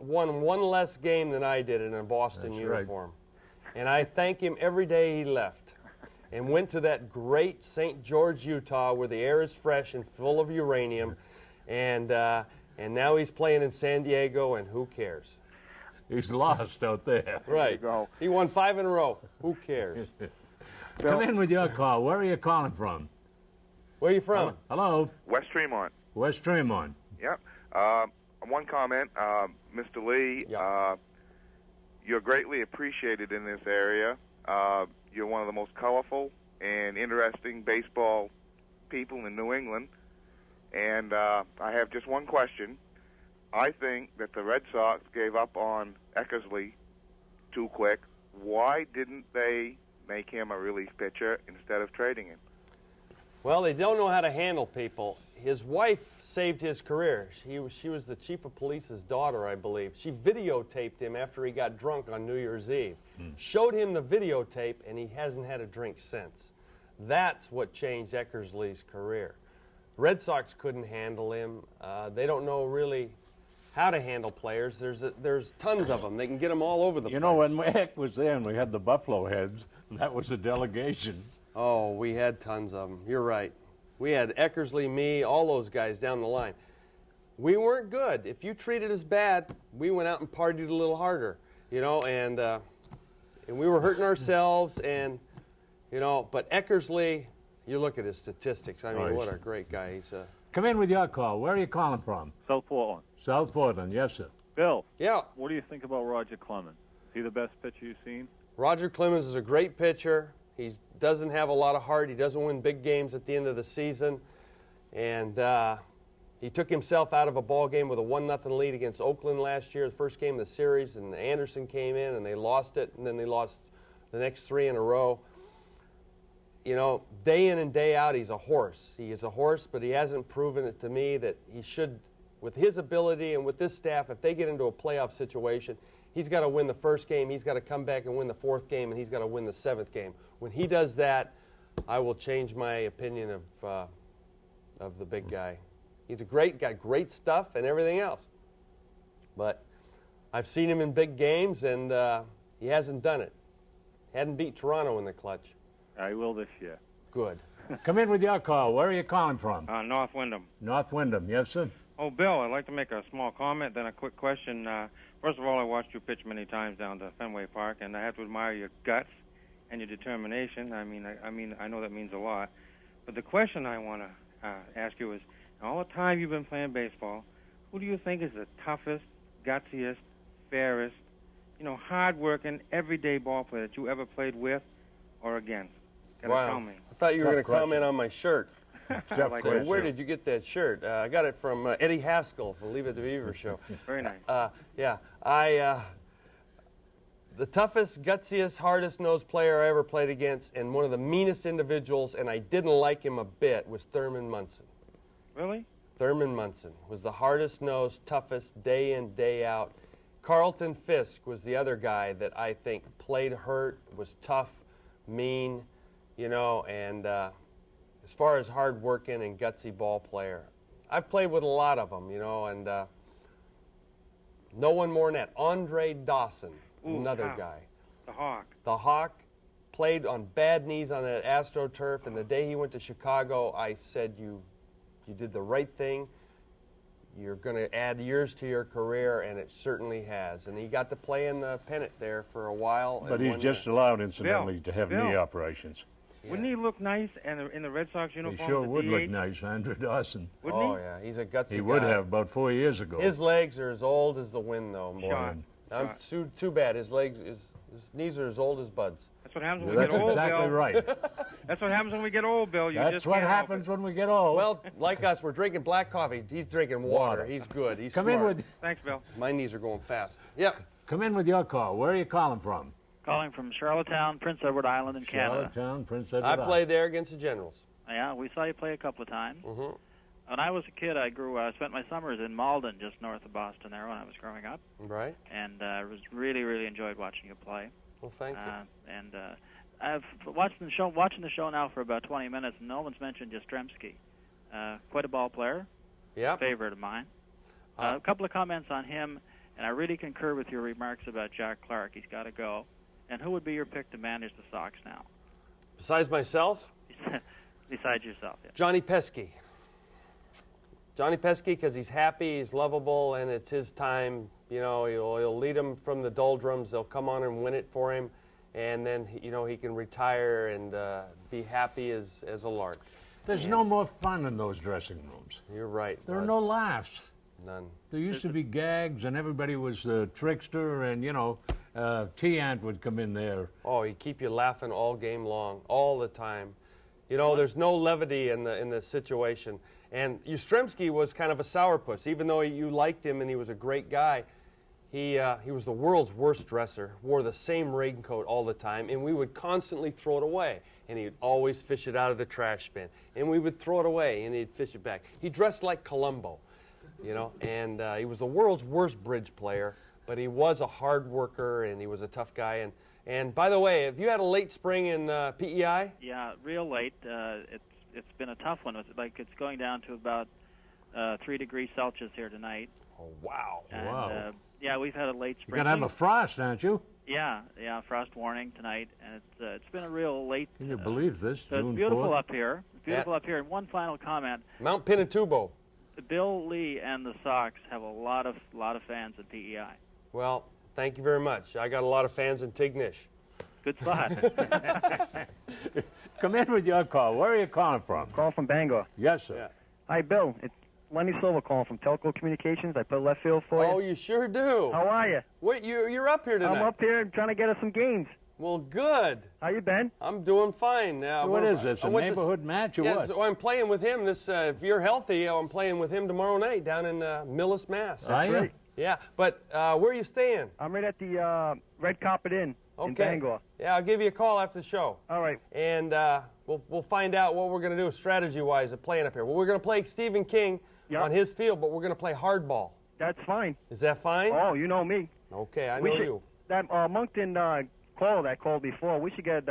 won one less game than I did in a Boston uniform. Right. And I thank him every day he left and went to that great St. George, Utah, where the air is fresh and full of uranium. And now he's playing in San Diego, and who cares? He's lost out there. Right. He won 5 in a row. Who cares? Come in with your call. Where are you calling from? Where are you from? Hello. West Tremont. West Tremont. Yep. One comment, Mr. Lee, you're greatly appreciated in this area. You're one of the most colorful and interesting baseball people in New England. And I have just one question. I think that the Red Sox gave up on Eckersley too quick. Why didn't they make him a relief pitcher instead of trading him? Well, they don't know how to handle people. His wife saved his career. She was the chief of police's daughter, I believe. She videotaped him after he got drunk on New Year's Eve. Showed him the videotape, and he hasn't had a drink since. That's what changed Eckersley's career. Red Sox couldn't handle him. They don't know really how to handle players. There's tons of them. They can get them all over the place. You know, when Eck was there and we had the Buffalo Heads, that was a delegation. Oh, we had tons of them. You're right. We had Eckersley, me, all those guys down the line. We weren't good. If you treated us bad, we went out and partied a little harder, you know, and we were hurting ourselves, and, you know, but Eckersley, you look at his statistics. I mean, what a great guy. He's Come in with your call. Where are you calling from? South Portland. South Portland, yes, sir. Bill. Yeah. What do you think about Roger Clemens? Is he the best pitcher you've seen? Roger Clemens is a great pitcher. He doesn't have a lot of heart. He doesn't win big games at the end of the season. And he took himself out of a ball game with a 1-0 lead against Oakland last year, the first game of the series, and Anderson came in and they lost it, and then they lost the next 3 in a row. You know, day in and day out, he's a horse. He is a horse, but he hasn't proven it to me that he should, with his ability and with this staff, if they get into a playoff situation, he's got to win the first game, he's got to come back and win the 4th game, and he's got to win the 7th game. When he does that, I will change my opinion of the big guy. He's got great stuff and everything else. But I've seen him in big games, and he hasn't done it. Hadn't beat Toronto in the clutch. I will this year. Good. Come in with your call. Where are you calling from? North Wyndham. North Wyndham, yes, sir. Oh, Bill, I'd like to make a small comment, then a quick question. First of all, I watched you pitch many times down to Fenway Park, and I have to admire your guts and your determination. I mean, I know that means a lot. But the question I want to ask you is, all the time you've been playing baseball, who do you think is the toughest, gutsiest, fairest, you know, hard-working, everyday ball player that you ever played with or against? Wow. Tell me. I thought you were going to comment on my shirt. Like, where did you get that shirt? I got it from Eddie Haskell from Leavitt the Beaver Show. Very nice. Yeah, the toughest, gutsiest, hardest-nosed player I ever played against, and one of the meanest individuals, and I didn't like him a bit, was Thurman Munson. Really? Thurman Munson was the hardest-nosed, toughest, day in, day out. Carlton Fisk was the other guy that I think played hurt, was tough, mean, you know, and as far as hard-working and gutsy ball player, I've played with a lot of them, you know, and no one more than that. Andre Dawson, another guy. The Hawk. The Hawk played on bad knees on that AstroTurf, and the day he went to Chicago, I said, you did the right thing. You're going to add years to your career, and it certainly has. And he got to play in the pennant there for a while. But he's just allowed, incidentally, to have knee operations. Wouldn't he look nice in the Red Sox uniform? He sure would look DH? nice, Andrew Dawson. Wouldn't he? Yeah, he's a gutsy He guy. would have about 4 years ago. His legs are as old as the wind, though. Boy. Shot. I'm too bad. His knees are as old as Bud's. That's what happens when we get old, exactly Bill. right. That's what happens when we get old, Bill. You That's just what can't help happens it. when we get old. Well, like us, we're drinking black coffee. He's drinking water. He's good. He's Come in smart. with. Thanks, Bill. My knees are going fast. Yep. Come in with your call. Where are you calling from? Calling from Charlottetown, Prince Edward Island in Canada. Charlottetown, Prince Edward I Island. played there against the Generals. Yeah, we saw you play a couple of times. Mm-hmm. When I was a kid, I spent my summers in Malden, just north of Boston there when I was growing up. Right. And was really enjoyed watching you play. Well, thank you. And I've watching the show now for about 20 minutes, and no one's mentioned Yastrzemski. Quite a ball player. Yeah. Favorite of mine. A couple of comments on him, and I really concur with your remarks about Jack Clark. He's got to go. And who would be your pick to manage the Sox now? Besides myself? Besides yourself, yeah. Johnny Pesky. Johnny Pesky, because he's happy, he's lovable, and it's his time. You know, he'll lead them from the doldrums. They'll come on and win it for him, and then he can retire and be happy as a lark. There's no more fun in those dressing rooms. You're right. There are no laughs. None. There used to be gags, and everybody was the trickster, and T-Ant would come in there. Oh, he'd keep you laughing all game long, all the time. You know, there's no levity in the situation. And Yastrzemski was kind of a sourpuss. Even though you liked him and he was a great guy, he was the world's worst dresser, wore the same raincoat all the time, and we would constantly throw it away. And he'd always fish it out of the trash bin. And we would throw it away, and he'd fish it back. He dressed like Columbo, and he was the world's worst bridge player, but he was a hard worker, and he was a tough guy. And by the way, have you had a late spring in PEI? Yeah, real late. It's been a tough one. It's going down to about 3 degrees Celsius here tonight. Oh, wow. And, Wow. Yeah, we've had a late spring. You're going to have a frost, aren't you? Yeah, frost warning tonight, and it's been a real late. Can you believe this? So June it's beautiful 4th? up here. It's beautiful up here. And one final comment: Mount Pinatubo. Bill Lee and the Sox have a lot of fans at PEI. Well, thank you very much. I got a lot of fans in Tignish. Good spot. Come in with your call. Where are you calling from? Calling from Bangor. Yes, sir. Yeah. Hi, Bill. It's Lenny Silva calling from Telco Communications. I play left field for you. Oh, you sure do. How are you? What, you're up here tonight? I'm up here trying to get us some games. Well, good. How you been? I'm doing fine. What is this, a neighborhood match or yes, what? I'm playing with him. If you're healthy, I'm playing with him tomorrow night down in Millis, Mass. Are you? Great. Yeah, but where are you staying? I'm right at the Red Carpet Inn in Okay. Bangor. Yeah, I'll give you a call after the show. All right. And we'll find out what we're going to do strategy-wise of playing up here. Well, we're going to play Stephen King on his field, but we're going to play hardball. That's fine. Is that fine? Oh, you know me. Okay, I know you. That Moncton caller that called before, we should get,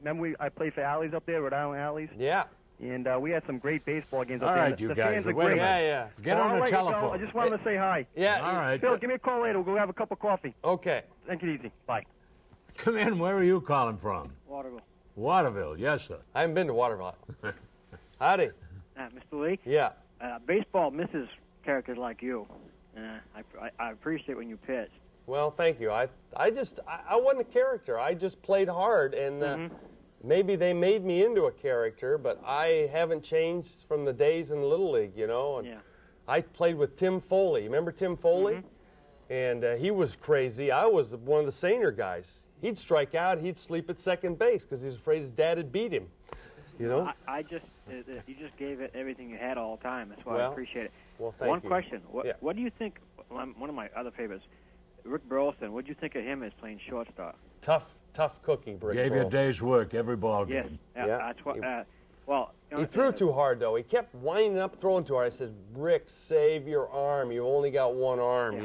remember I played for Alleys up there, Rhode Island Alleys? Yeah. And we had some great baseball games All up there. right, you the guys. fans are Wait a great. minute. Yeah. Get on the telephone. I just wanted to say hi. Yeah. All right. Bill, give me a call later. We'll go have a cup of coffee. Okay. Take it easy. Bye. Come in. Where are you calling from? Waterville. Waterville. Yes, sir. I haven't been to Waterville. Howdy. Mr. Lee? Yeah. Baseball misses characters like you. I appreciate when you pitch. Well, thank you. I wasn't a character. I just played hard, and maybe they made me into a character, but I haven't changed from the days in Little League, And I played with Tim Foley. Remember Tim Foley? And he was crazy. I was one of the saner guys. He'd strike out. He'd sleep at second base because he was afraid his dad had beat him. You just gave it everything you had all the time. That's why I appreciate it. Well, thank you. One question. What do you think, one of my other favorites, Rick Burleson, what do you think of him as playing shortstop? Tough cookie, Rick Gave you a Burleson. day's work every ball Yes. game. That's what, He threw too hard, though. He kept winding up, throwing too hard. I said, Rick, save your arm. You only got one arm,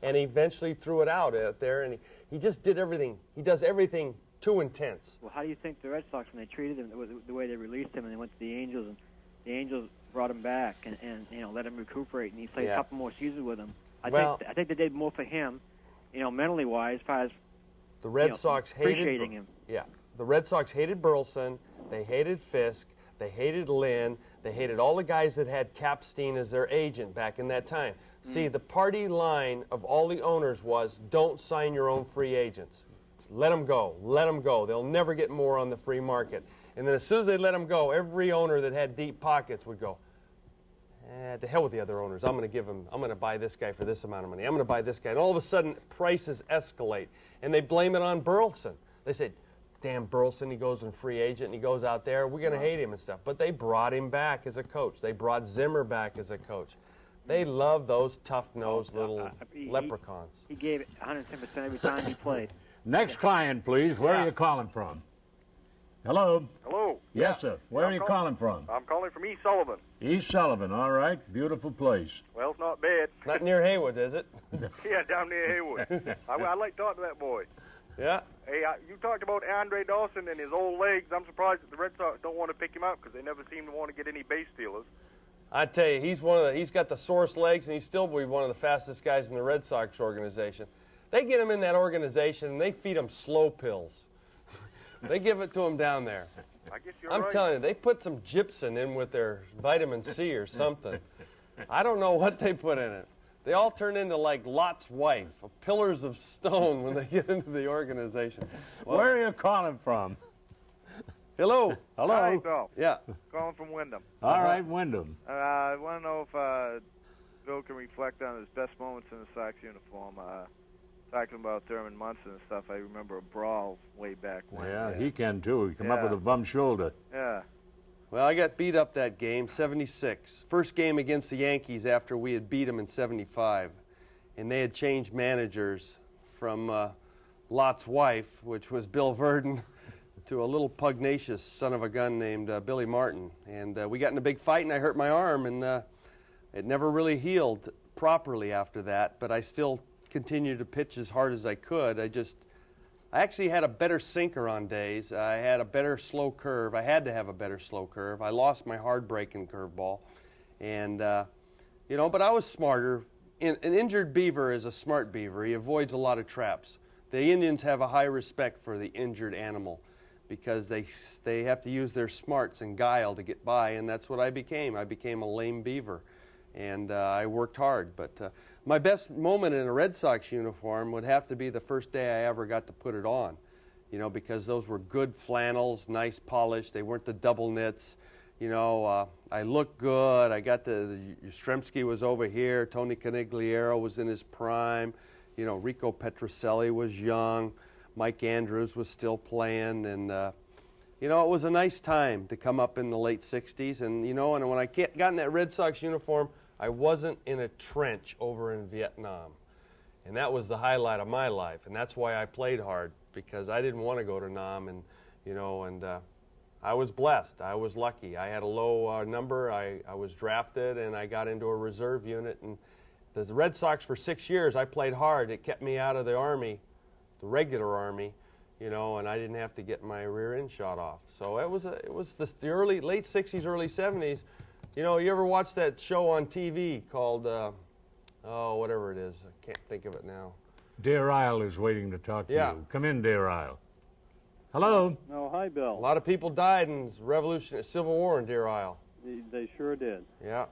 And he eventually threw it out there, and he just did everything. He does everything too intense. Well, how do you think the Red Sox, when they treated him, the way they released him and they went to the Angels, and the Angels brought him back and let him recuperate, and he played a couple more seasons with them. I think they did more for him, mentally wise, as far as the Red Sox hated appreciating him. Yeah, the Red Sox hated Burleson. They hated Fisk. They hated Lynn. They hated all the guys that had Capstein as their agent back in that time. See, the party line of all the owners was, don't sign your own free agents. Let them go. Let them go. They'll never get more on the free market. And then as soon as they let him go, every owner that had deep pockets would go, to hell with the other owners. I'm going to buy this guy for this amount of money. I'm going to buy this guy. And all of a sudden, prices escalate. And they blame it on Burleson. They said, damn Burleson, he goes in free agent and he goes out there, we're going to hate him and stuff. But they brought him back as a coach. They brought Zimmer back as a coach. They love those tough-nosed little leprechauns. He gave it 110% every time he played. Next client, please. Where are you calling from? Hello? Hello. Yes, sir. Where are you calling from? I'm calling from East Sullivan. East Sullivan, all right. Beautiful place. Well, it's not bad. Not near Haywood, is it? Yeah, down near Haywood. I like to talk to that boy. Yeah. Hey, you talked about Andre Dawson and his old legs. I'm surprised that the Red Sox don't want to pick him up because they never seem to want to get any base stealers. I tell you, he's got the sorest legs, and he's still one of the fastest guys in the Red Sox organization. They get him in that organization, and they feed him slow pills. They give it to him down there. I guess you're I'm right. telling you, they put some gypsum in with their vitamin C or something. I don't know what they put in it. They all turn into like Lot's wife, pillars of stone when they get into the organization. Well, where are you calling from? Hello. Hello. Hi, Bill. Yeah. Calling from Wyndham. All right, Wyndham. I want to know if Bill can reflect on his best moments in the Sox uniform. Talking about Thurman Munson and stuff, I remember a brawl way back when. Yeah, he can too. He come up with a bum shoulder. Yeah. Well, I got beat up that game, 76. First game against the Yankees after we had beat them in 75. And they had changed managers from Lot's wife, which was Bill Verdon, to a little pugnacious son of a gun named Billy Martin. And we got in a big fight, and I hurt my arm, and it never really healed properly after that, but I still continued to pitch as hard as I could. I actually had a better sinker on days. I had a better slow curve. I had to have a better slow curve. I lost my hard-breaking curveball. And, but I was smarter. An injured beaver is a smart beaver. He avoids a lot of traps. The Indians have a high respect for the injured animal because they have to use their smarts and guile to get by, and that's what I became. I became a lame beaver, and I worked hard. But my best moment in a Red Sox uniform would have to be the first day I ever got to put it on, because those were good flannels, nice polish. They weren't the double knits. I looked good. I got Yastrzemski was over here. Tony Conigliaro was in his prime. Rico Petrocelli was young. Mike Andrews was still playing. And, it was a nice time to come up in the late 60s. And, and when I got in that Red Sox uniform, I wasn't in a trench over in Vietnam. And that was the highlight of my life. And that's why I played hard, because I didn't want to go to Nam. And, I was blessed. I was lucky. I had a low number. I was drafted, and I got into a reserve unit. And the Red Sox, for 6 years, I played hard. It kept me out of the Army, the regular Army, and I didn't have to get my rear end shot off. So it was the late 60s, early 70s. You ever watch that show on TV called, whatever it is. I can't think of it now. Dear Isle is waiting to talk to you. Come in, Dear Isle. Hello. Oh, hi, Bill. A lot of people died in the Civil War in Deer Isle. They sure did. Yeah.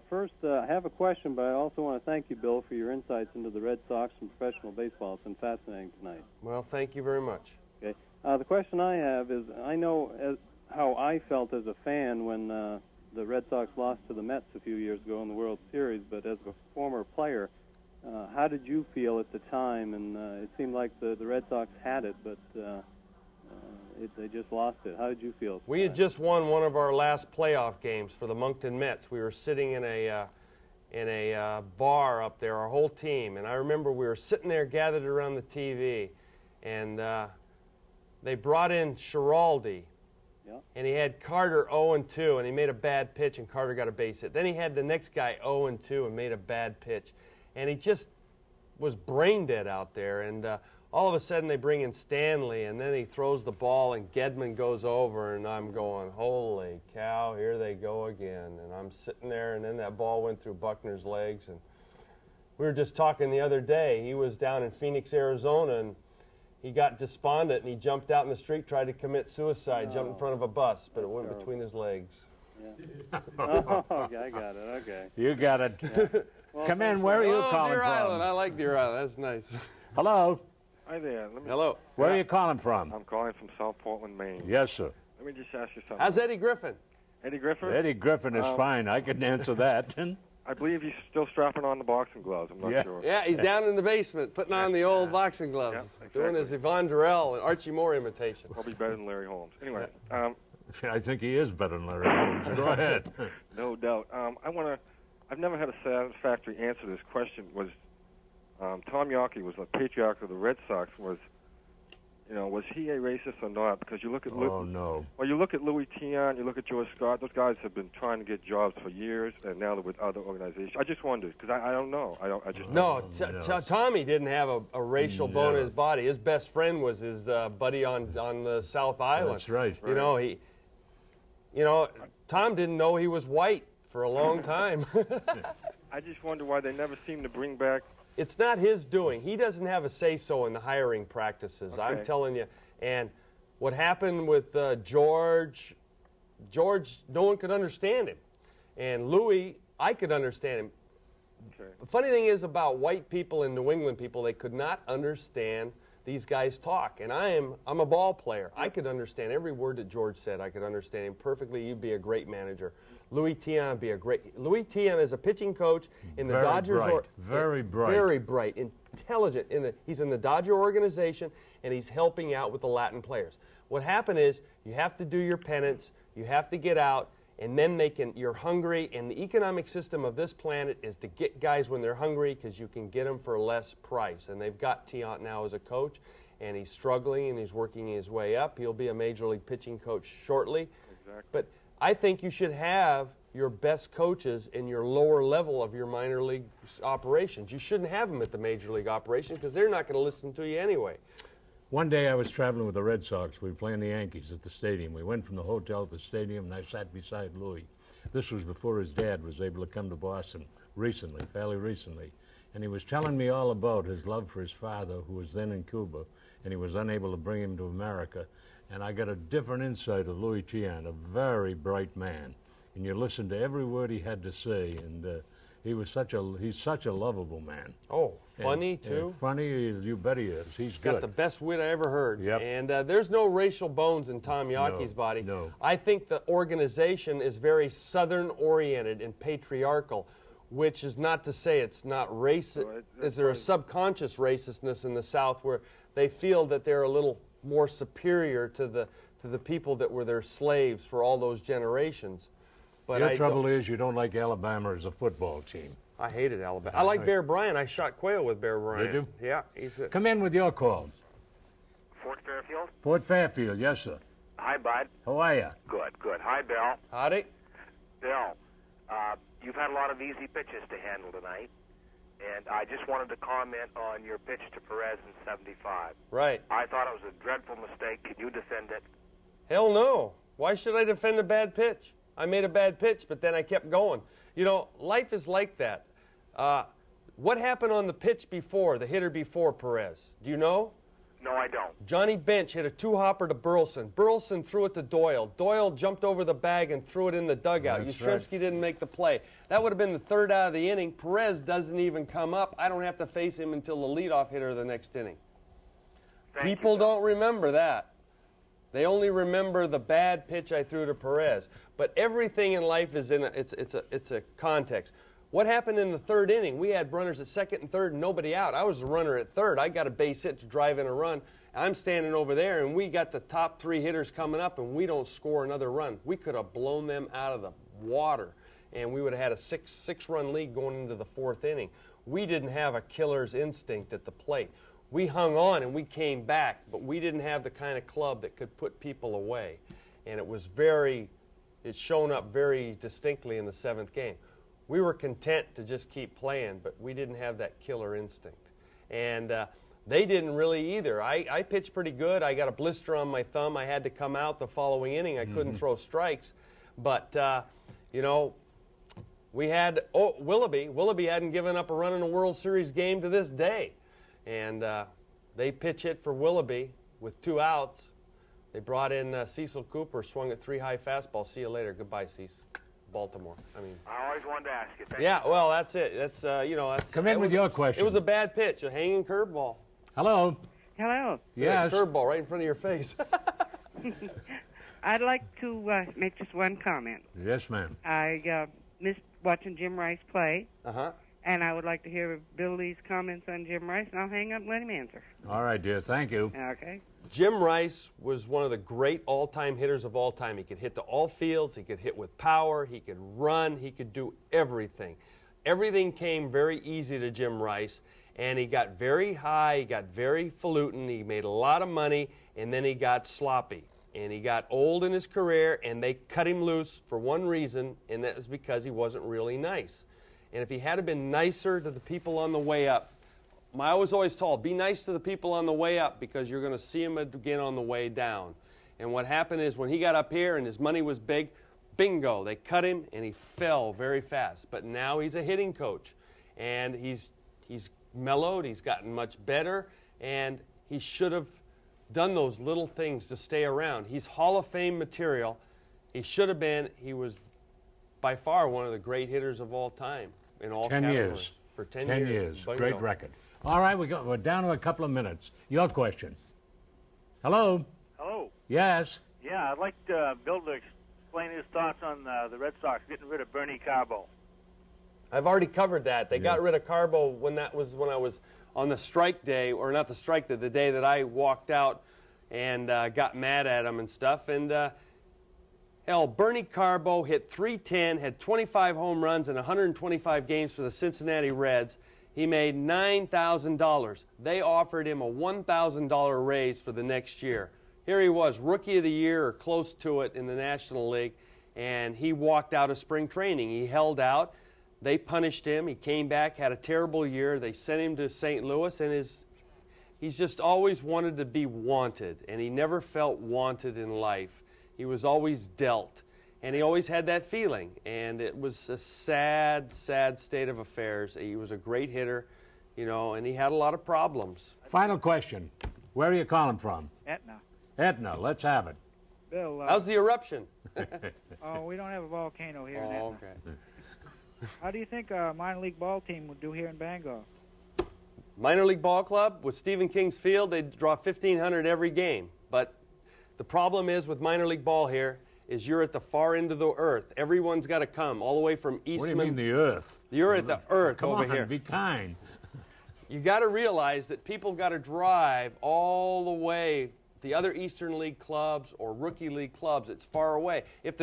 First, I have a question, but I also want to thank you, Bill, for your insights into the Red Sox and professional baseball. It's been fascinating tonight. Well, thank you very much. Okay. The question I have is, I know how I felt as a fan when the Red Sox lost to the Mets a few years ago in the World Series, but as a former player, how did you feel at the time? And it seemed like the Red Sox had it, but they just lost it. How did you feel? We had just won one of our last playoff games for the Moncton Mets. We were sitting in a bar up there, our whole team, and I remember we were sitting there gathered around the TV, and they brought in Schiraldi, and he had Carter 0-2, and he made a bad pitch, and Carter got a base hit. Then he had the next guy 0-2 and made a bad pitch, and he just was brain dead out there, and all of a sudden they bring in Stanley, and then he throws the ball, and Gedman goes over, and I'm going, holy cow, here they go again. And I'm sitting there, and then that ball went through Buckner's legs. And we were just talking the other day. He was down in Phoenix, Arizona, and he got despondent, and he jumped out in the street, tried to commit suicide, jumped in front of a bus, but it went between his legs. Yeah. Oh, okay, I got it. Okay. You got it. Yeah. Well, come in. Where are you calling Deer from? Island. I like Deer Island. That's nice. Hello. Hi there. Hello. Where are you calling from? I'm calling from South Portland, Maine. Yes, sir. Let me just ask you something. How's Eddie Griffin? Eddie Griffin? Eddie Griffin is fine. I can answer that. I believe he's still strapping on the boxing gloves. I'm not sure. Yeah, he's down in the basement putting on the old boxing gloves, doing his Yvonne Yvonne and Archie Moore imitation. Probably better than Larry Holmes. Anyway, I think he is better than Larry Holmes. Go ahead. No doubt. I've never had a satisfactory answer to this question. Was Tom Yawkey was the patriarch of the Red Sox? Was he a racist or not? Because you look at no. Well, you look at Louis Tiant, you look at George Scott. Those guys have been trying to get jobs for years, and now they're with other organizations. I just wondered because I don't know. I just no. Tommy didn't have a racial bone in his body. His best friend was his buddy on the South Island. That's right. Tom didn't know he was white for a long time. I just wonder why they never seem to bring back. It's not his doing. He doesn't have a say-so in the hiring practices. Okay. I'm telling you. And what happened with George, no one could understand him. And Louis, I could understand him. Okay. The funny thing is about white people and New England people, they could not understand these guys talk. And I'm a ball player. I could understand every word that George said. I could understand him perfectly. You'd be a great manager. Louis Tiant would be a great. Louis Tiant is a pitching coach in the Dodgers. Very bright. Very bright, intelligent. He's in the Dodger organization, and he's helping out with the Latin players. What happened is you have to do your penance. You have to get out, and then you're hungry. And the economic system of this planet is to get guys when they're hungry because you can get them for less price. And they've got Tiant now as a coach, and he's struggling and he's working his way up. He'll be a major league pitching coach shortly. Exactly. But I think you should have your best coaches in your lower level of your minor league operations. You shouldn't have them at the major league operation because they're not going to listen to you anyway. One day I was traveling with the Red Sox. We were playing the Yankees at the stadium. We went from the hotel to the stadium, and I sat beside Louis. This was before his dad was able to come to Boston fairly recently. And he was telling me all about his love for his father, who was then in Cuba, and he was unable to bring him to America. And I got a different insight of Louis Tiant, a very bright man. And you listen to every word he had to say, and he's such a lovable man. Oh, funny too. Funny, you bet he is. He's got good. the best wit I ever heard. Yep. And there's no racial bones in Tom Yawkey's body. No. I think the organization is very Southern-oriented and patriarchal, which is not to say it's not racist. Is there a subconscious racistness in the South where they feel that they're a little more superior to the people that were their slaves for all those generations? But Your trouble is you don't like Alabama as a football team. I hated Alabama. I like Bear Bryant. I shot quail with Bear Bryant. Did you? Yeah. Come in with your call. Fort Fairfield? Fort Fairfield, yes, sir. Hi, Bud. How are you? Good, good. Hi, Bill. Howdy. Bill, you've had a lot of easy pitches to handle tonight, and I just wanted to comment on your pitch to Perez in 75. Right. I thought it was a dreadful mistake. Can you defend it? Hell no. Why should I defend a bad pitch? I made a bad pitch, but then I kept going. You know, life is like that. What happened on the pitch before, the hitter before Perez? Do you know? No, I don't. Johnny Bench hit a two-hopper to Burleson. Burleson threw it to Doyle. Doyle jumped over the bag and threw it in the dugout. Yastrzemski didn't make the play. That would have been the third out of the inning. Perez doesn't even come up. I don't have to face him until the leadoff hitter of the next inning. People don't remember that. They only remember the bad pitch I threw to Perez. But everything in life is it's a context. What happened in the third inning? We had runners at second and third and nobody out. I was the runner at third. I got a base hit to drive in a run. I'm standing over there, and we got the top three hitters coming up, and we don't score another run. We could have blown them out of the water, and we would have had a six-run lead going into the fourth inning. We didn't have a killer's instinct at the plate. We hung on, and we came back, but we didn't have the kind of club that could put people away. And it's shown up very distinctly in the seventh game. We were content to just keep playing, but we didn't have that killer instinct. And they didn't really either. I pitched pretty good. I got a blister on my thumb. I had to come out the following inning. I couldn't throw strikes. But, we had Willoughby. Willoughby hadn't given up a run in a World Series game to this day. And they pitch hit for Willoughby with 2 outs. They brought in Cecil Cooper, swung at 3 high fastball. See you later. Goodbye, Cecil. Baltimore. I always wanted to ask you. Thank yeah, you. well, that's it. That's Come in with your question. It was a bad pitch, a hanging Hello. Hello. Yes. Curveball right in front of your face. I'd like to make just one comment. Yes, ma'am. I missed watching Jim Rice play, Uh-huh. and I would like to hear Bill Lee's comments on Jim Rice, and I'll hang up and let him answer. All right, dear. Thank you. Okay. Jim Rice was one of the great all-time hitters of all time. He could hit to all fields. He could hit with power. He could run. He could do everything. Everything came very easy to Jim Rice, and he got very high. He got very falutin. He made a lot of money, and then he got sloppy. And he got old in his career, and they cut him loose for one reason, and that was because he wasn't really nice. And if he had been nicer to the people on the way up, I was always told, be nice to the people on the way up because you're going to see them again on the way down. And what happened is when he got up here and his money was big, bingo, they cut him and he fell very fast. But now he's a hitting coach, and he's mellowed, he's gotten much better, and he should have done those little things to stay around. He's Hall of Fame material. He should have been. He was by far one of the great hitters of all time in all 10 categories. years. For 10 10 years. years. Bingo. Great record. All right, we're down to a couple of minutes. Your question. Hello? Hello. Yes? Yeah, I'd like Bill to explain his thoughts on the Red Sox getting rid of Bernie Carbo. I've already covered that. They got rid of Carbo when I was on the strike day, or not the strike day, the day that I walked out and got mad at him and stuff. And hell, Bernie Carbo hit .310, had 25 home runs in 125 games for the Cincinnati Reds. He made $9,000. They offered him a $1,000 raise for the next year. Here he was, Rookie of the Year or close to it in the National League, and he walked out of spring training. He held out. They punished him. He came back, had a terrible year. They sent him to St. Louis, and he's just always wanted to be wanted, and he never felt wanted in life. He was always dealt, and he always had that feeling, and it was a sad, sad state of affairs. He was a great hitter, and he had a lot of problems. Final question. Where are you calling from? Etna. Etna. Let's have it. Bill. How's the eruption? Oh, we don't have a volcano here in Etna. Okay. How do you think a minor league ball team would do here in Bangor? Minor league ball club with Stephen King's field, they draw 1,500 every game. But the problem is with minor league ball here is you're at the far end of the earth. Everyone's got to come all the way from Eastman. What do you mean the earth? You're at the earth Come over on, here. Be kind. You got to realize that people got to drive all the way. The other Eastern League clubs or Rookie League clubs, it's far away. If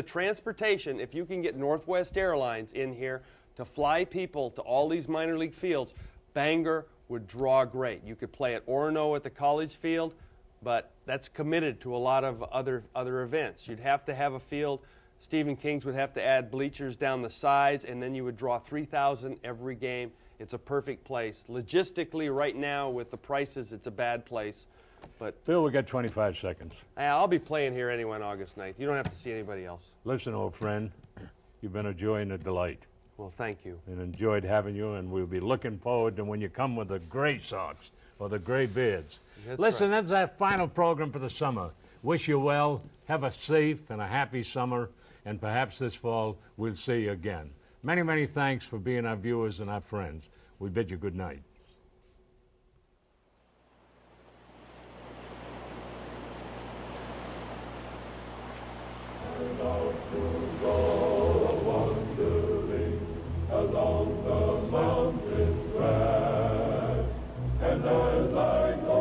you can get Northwest Airlines in here to fly people to all these minor league fields, Bangor would draw great. You could play at Orono at the college field, but that's committed to a lot of other events. You'd have to have a field. Stephen King's would have to add bleachers down the sides, and then you would draw 3,000 every game. It's a perfect place. Logistically, right now, with the prices, it's a bad place. But Bill, we got 25 seconds. I'll be playing here anyway on August 9th. You don't have to see anybody else. Listen, old friend, you've been a joy and a delight. Well, thank you. And enjoyed having you, and we'll be looking forward to when you come with the Gray Sox or the Gray Beards. Listen, that's our final program for the summer. Wish you well. Have a safe and a happy summer, and perhaps this fall we'll see you again. Many, many thanks for being our viewers and our friends. We bid you good night. Along the mountain track, and as I go,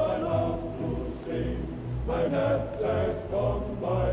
I long to sing my knapsack on my